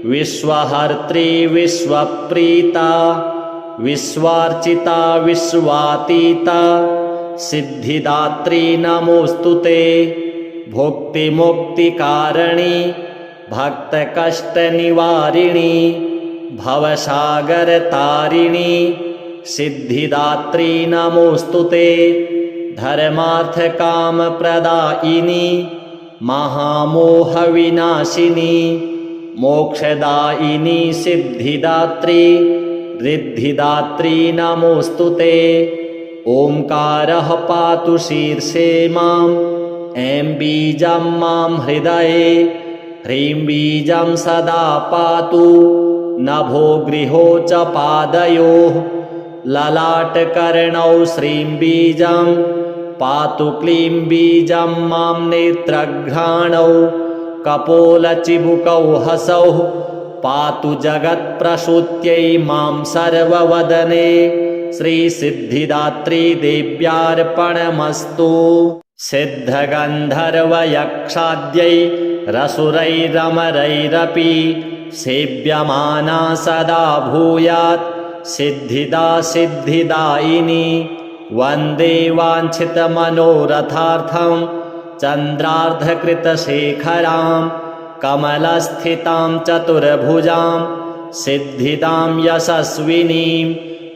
विश्वहर्त्री विश्वप्रीता विश्वार्चिता विश्वातीता सिद्धिदात्री नमोऽस्तु ते। भुक्तिमुक्तिकारिणी भक्तकष्टनिवारिणी भवसागरतारिणी सिद्धिदात्री नमोऽस्तु ते। धर्मार्थकामप्रदायिनी महामोहविनाशिनी मोक्षदायिनी सिद्धिदात्री रिद्धिदात्री नमोऽस्तु ते। ओंकारः पातु शीर्षे माम् ऐं बीजं मां हृदये ह्रीं बीजं सदा पातु नभो गृहो च पादयोः ललाटकर्णौ श्रीं बीजं पातु क्लीं बीजं मां नेत्रघ्राणौ कपोलचिबुकौ हसौ पातु जगत्प्रसूत्यै मां सर्ववदने श्रीसिद्धिदात्री देव्यार्पणमस्तु। सिद्धगन्धर्वयक्षाद्यै रसुरैरमरैरपि सेव्यमाना सदा भूयात् सिद्धिदा सिद्धिदायिनी। वन्दे वाञ्छितमनोरथार्थं चन्द्रार्धकृतशेखरां कमलस्थितां चतुर्भुजां सिद्धिदां यशस्विनीं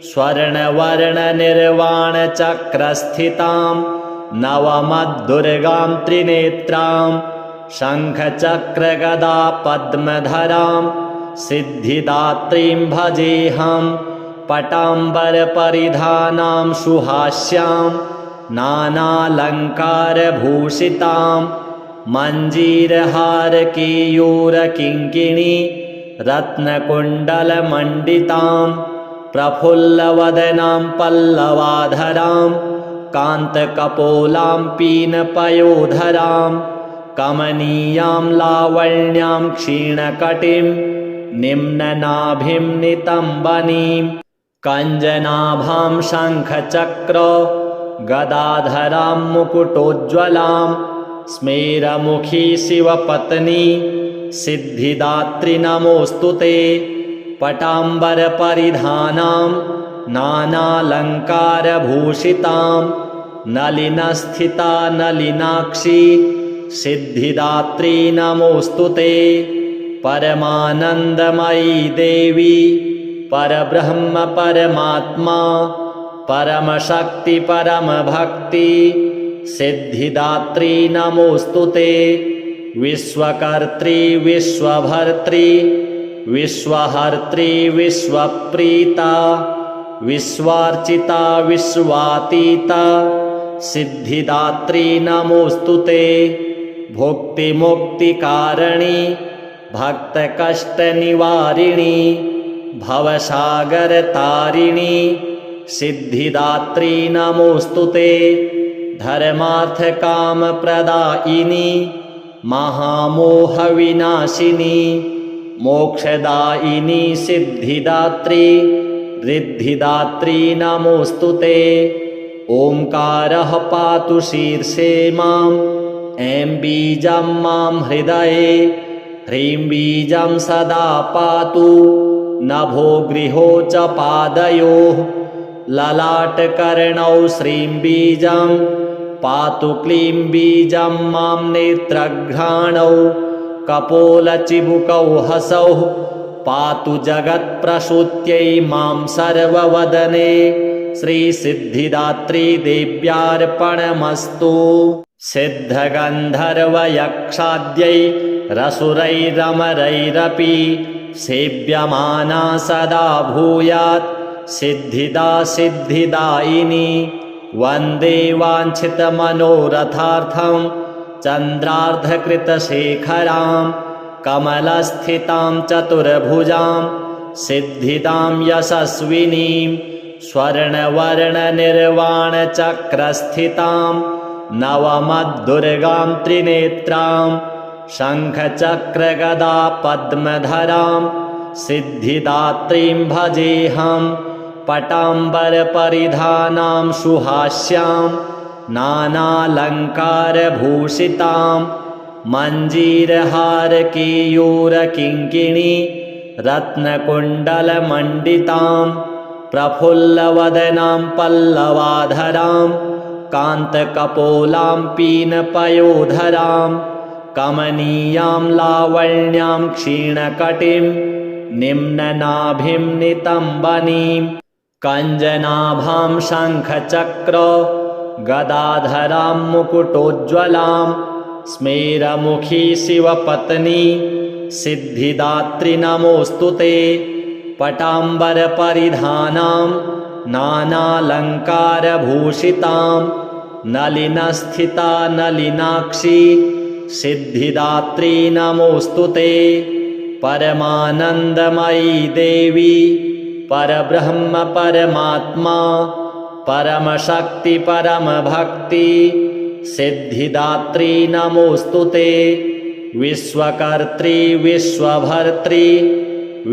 स्वर्णवर्णनिर्वाणचक्रस्थितां नवमद्दुर्गां त्रिनेत्रां शङ्खचक्रगदा पद्मधरां सिद्धिदात्रीं भजेऽहं। पटाम्बरपरिधानां सुहास्यां नानालङ्कारभूषितां मञ्जीरहारकेयूरकिङ्किणी रत्नकुण्डलमण्डितां प्रफुल्लवदनां पल्लवाधरां कान्तकपोलां पीनपयोधरां कमनीयां लावण्यां क्षीणकटिं निम्ननाभिं नितम्बनीं कञ्जनाभां शङ्खचक्र गदाधरां मुकुटोज्ज्वलां स्मेरमुखी शिवपत्नी सिद्धिदात्री नमोऽस्तु ते। पटाम्बरपरिधानां नानालङ्कारभूषितां नलिनस्थिता नलिनाक्षी सिद्धिदात्री नमोऽस्तु ते। परमानन्दमयी देवी परब्रह्म परमात्मा परमशक्ति परमभक्ति सिद्धिदात्री नमोऽस्तु ते। विश्वकर्त्री विश्वभर्त्री विश्वहर्त्री विश्वप्रीता विश्वार्चिता विश्वातीता सिद्धिदात्री नमोऽस्तु ते। भुक्तिमुक्तिकारिणी भक्तकष्टनिवारिणी भवसागरतारिणी सिद्धिदात्री नमोऽस्तु ते। धर्मार्थकामप्रदायिनी महामोहविनाशिनी मोक्षदायिनी सिद्धिदात्री रिद्धिदात्री नमोऽस्तु ते। ओंकारः पातु शीर्षे माम् ऐं बीजं मां हृदये ह्रीं बीजं सदा पातु नभो गृहो च पादयोः ललाटकर्णौ श्रीं बीजं पातु क्लीं बीजं मां नेत्रघ्राणौ कपोलचिबुकौ हसौ पातु जगत्प्रसूत्यै मां सर्ववदने श्रीसिद्धिदात्री देव्यार्पणमस्तु। सिद्धगन्धर्वयक्षाद्यै रसुरैरमरैरपि सेव्यमाना सदा भूयात् सिद्धिदा सिद्धिदायिनी। वन्दे वाञ्छितमनोरथार्थं चन्द्रार्धकृतशेखरां कमलस्थितां चतुर्भुजां सिद्धिदां यशस्विनीं स्वर्णवर्णनिर्वाणचक्रस्थितां नवमद्दुर्गां त्रिनेत्रां शङ्खचक्रगदा पद्मधरां सिद्धिदात्रीं भजेऽहं पटाम्बरपरिधानां सुहास्यां नानालङ्कारभूषितां मञ्जीरहारकेयूरकिङ्किणी रत्नकुण्डलमण्डितां प्रफुल्लवदनां पल्लवाधरां कान्तकपोलां पीनपयोधरां कमनीयां लावण्यां क्षीणकटिं निम्ननाभिं नितम्बनीं कञ्जनाभां शङ्खचक्र गदाधरां मुकुटोज्ज्वलां स्मेरमुखी शिवपत्नी सिद्धिदात्री नमोऽस्तु ते पटाम्बरपरिधानां नानालङ्कारभूषितां नलिनस्थिता नलिनाक्षी सिद्धिदात्री नमोऽस्तु ते परमानन्दमयी देवी परब्रह्म परमात्मा परमशक्ति परमभक्ति सिद्धिदात्री नमोऽस्तु ते विश्वकर्त्री विश्वभर्त्री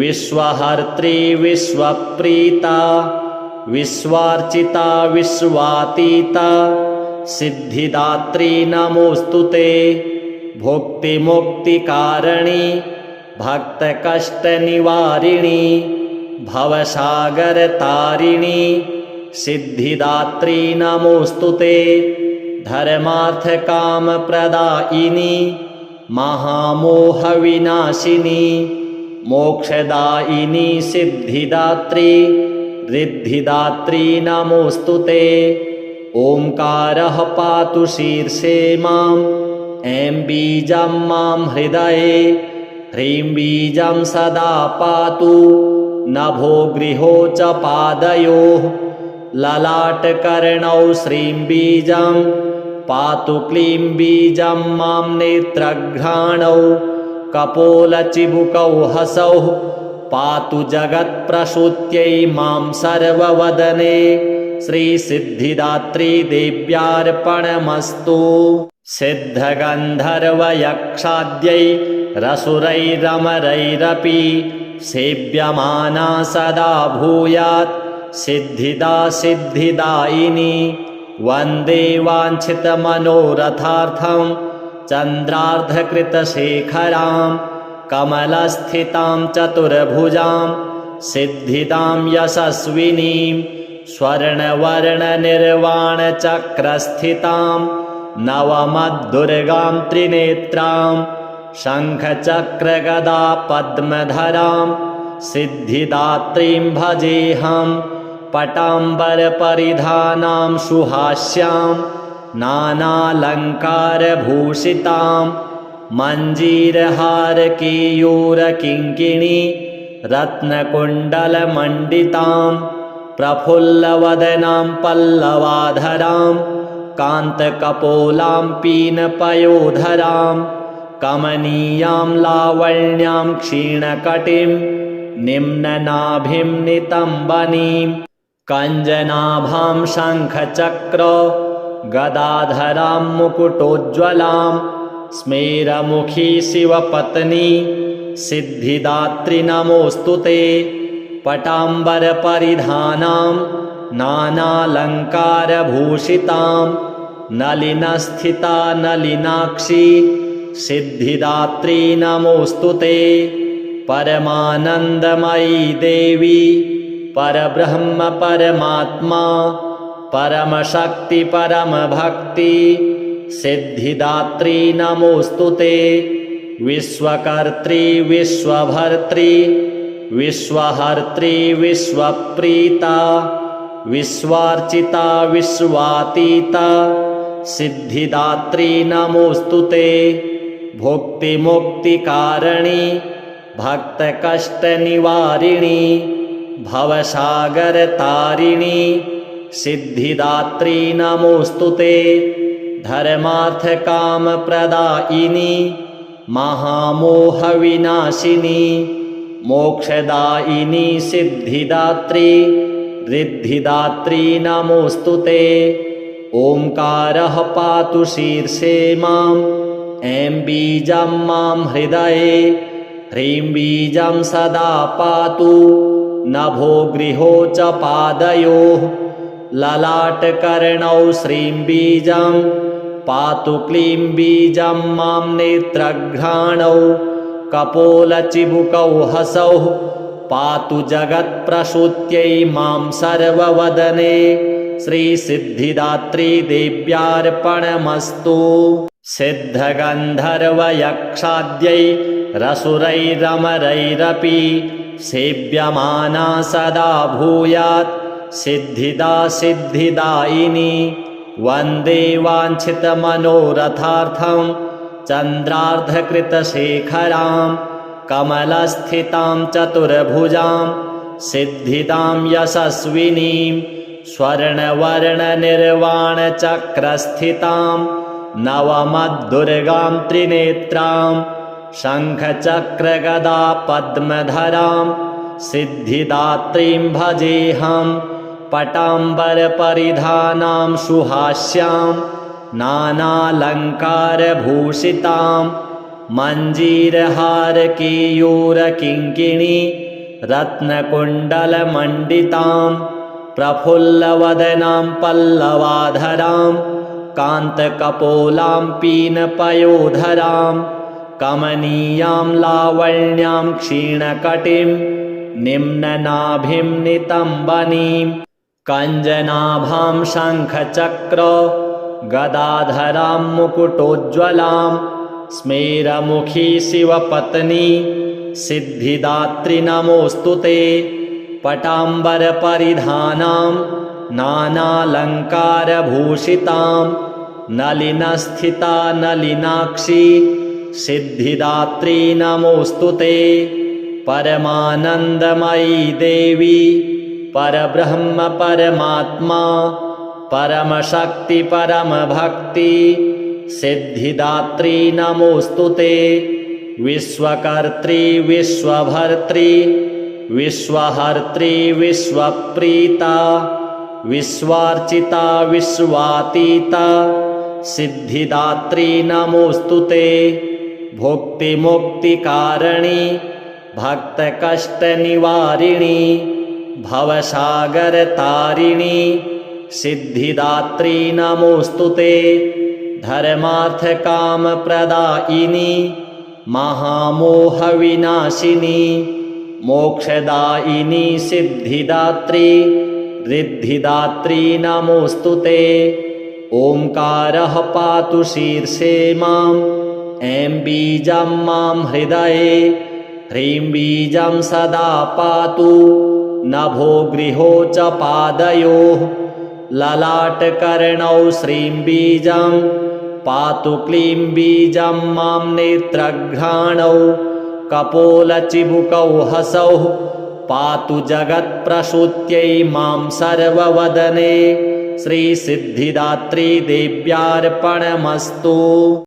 विश्वहर्त्री विश्वप्रीता विश्वार्चिता विश्वातीता सिद्धिदात्री नमोऽस्तु ते भुक्तिमुक्तिकारिणी भक्तकष्टनिवारिणी भवसागरतारिणी सिद्धिदात्री नमोऽस्तु ते धर्मार्थकामप्रदायिनी महामोहविनाशिनी मोक्षदायिनी सिद्धिदात्री रिद्धिदात्री नमोऽस्तु ते ओंकारः पातु शीर्षे मां ऐं बीजं मां हृदये ह्रीं बीजं सदा पातु नभो गृहो च पादयोः ललाटकर्णौ श्रीं बीजं पातु क्लीं बीजं मां नेत्रघ्राणौ कपोलचिबुकौ हसौ पातु जगत्प्रसूत्यै मां सर्ववदने श्रीसिद्धिदात्री देव्यार्पणमस्तु सिद्धगन्धर्वयक्षाद्यै रसुरैरमरैरपि सेव्यमाना सदा भूयात् सिद्धिदा सिद्धिदायिनी वन्दे वाञ्छितमनोरथार्थं चन्द्रार्धकृतशेखरां कमलस्थितां चतुर्भुजां सिद्धिदां यशस्विनीं स्वर्णवर्णनिर्वाणचक्रस्थितां नवमद्दुर्गां त्रिनेत्रां शङ्खचक्रगदा पद्मधरां सिद्धिदात्रीं भजेऽहं पटाम्बरपरिधानां सुहास्यां नानालङ्कारभूषितां मञ्जीरहारकेयूरकिङ्किणी रत्नकुण्डलमण्डितां प्रफुल्लवदनां पल्लवाधरां कान्तकपोलां पीनपयोधरां कमनीयां लावण्यां क्षीणकटिं निम्ननाभिं नितम्बनीं कञ्जनाभां शङ्खचक्र गदाधरां मुकुटोज्ज्वलां स्मेरमुखी शिवपत्नी सिद्धिदात्री नमोऽस्तु ते पटाम्बरपरिधानां नानालङ्कारभूषितां नलिनस्थिता नलिनाक्षी सिद्धिदात्री नमोऽस्तु ते परमानन्दमयी देवी परब्रह्म परमात्मा परमशक्ति परमभक्ति सिद्धिदात्री नमोऽस्तु ते विश्वकर्त्री विश्वभर्त्री विश्वहर्त्री विश्वप्रीता विश्वार्चिता विश्वातीता सिद्धिदात्री नमोऽस्तु ते भुक्तिमुक्तिकारिणी भक्तकष्टनिवारिणी भवसागरतारिणी सिद्धिदात्री नमोऽस्तु ते धर्मार्थकामप्रदायिनी महामोहविनाशिनी मोक्षदायिनी सिद्धिदात्री रिद्धिदात्री नमोऽस्तु ते। ओंकारः पातु शीर्षे माम् ऐं बीजं मां हृदये ह्रीं बीजं सदा पातु नभो गृहो च पादयोः ललाटकर्णौ श्रीं बीजं पातु क्लीं बीजं मां नेत्रघ्राणौ कपोलचिबुकौ हसौ पातु जगत्प्रसूत्यै मां सर्ववदने श्रीसिद्धिदात्री देव्यार्पणमस्तु। सिद्धगन्धर्वयक्षाद्यैरसुरैरमरैरपि सेव्यमाना सदा भूयात् सिद्धिदा सिद्धिदायिनी। वन्दे वाञ्छितमनोरथार्थं चन्द्रार्धकृतशेखरां कमलस्थितां चतुर्भुजां सिद्धिदां यशस्विनीं स्वर्णवर्णनिर्वाणचक्रस्थितां नवमद्दुर्गां त्रिनेत्रां शङ्खचक्रगदा पद्मधरां सिद्धिदात्रीं भजेऽहं पटाम्बरपरिधानां सुहास्यां नानालङ्कारभूषितां मञ्जीरहारकेयूरकिङ्किणी रत्नकुण्डलमण्डितां प्रफुल्लवदनां पल्लवाधरां कान्तकपोलां पीनपयोधरां कमनीयां लावण्यां क्षीणकटिं निम्ननाभिं नितम्बनीं कञ्जनाभां शङ्खचक्र गदाधरां मुकुटोज्ज्वलां स्मेरमुखी शिवपत्नी सिद्धिदात्री नमोऽस्तु ते। पटाम्बरपरिधानां नानालङ्कारभूषितां नलिनस्थिता नलिनाक्षी सिद्धिदात्री नमोऽस्तु ते। परमानन्दमयी देवी परब्रह्म परमात्मा परमशक्ति परमभक्ति सिद्धिदात्री नमोऽस्तु ते। विश्वकर्त्री विश्वभर्त्री विश्वहर्त्री विश्वप्रीता विश्वार्चिता विश्वातीता सिद्धिदात्री नमोऽस्तु ते। भुक्तिमुक्तिकारिणी भक्तकष्टनिवारिणी भवसागरतारिणी सिद्धिदात्री नमोऽस्तु ते। धर्मार्थकामप्रदायिनी महामोहविनाशिनी मोक्षदायिनी सिद्धिदात्री रिद्धिदात्री नमोऽस्तु ते। ओंकारः पातु शीर्षे माम् ऐं बीजं मां हृदये ह्रीं बीजं सदा पातु नभो गृहो च पादयोः ललाटकर्णौ श्रीं बीजं पातु क्लीं बीजं मां नेत्रघ्राणौ कपोलचिबुकौ हसौ पातु जगत्प्रसूत्यै मां सर्ववदने श्रीसिद्धिदात्री देव्यार्पणमस्तु।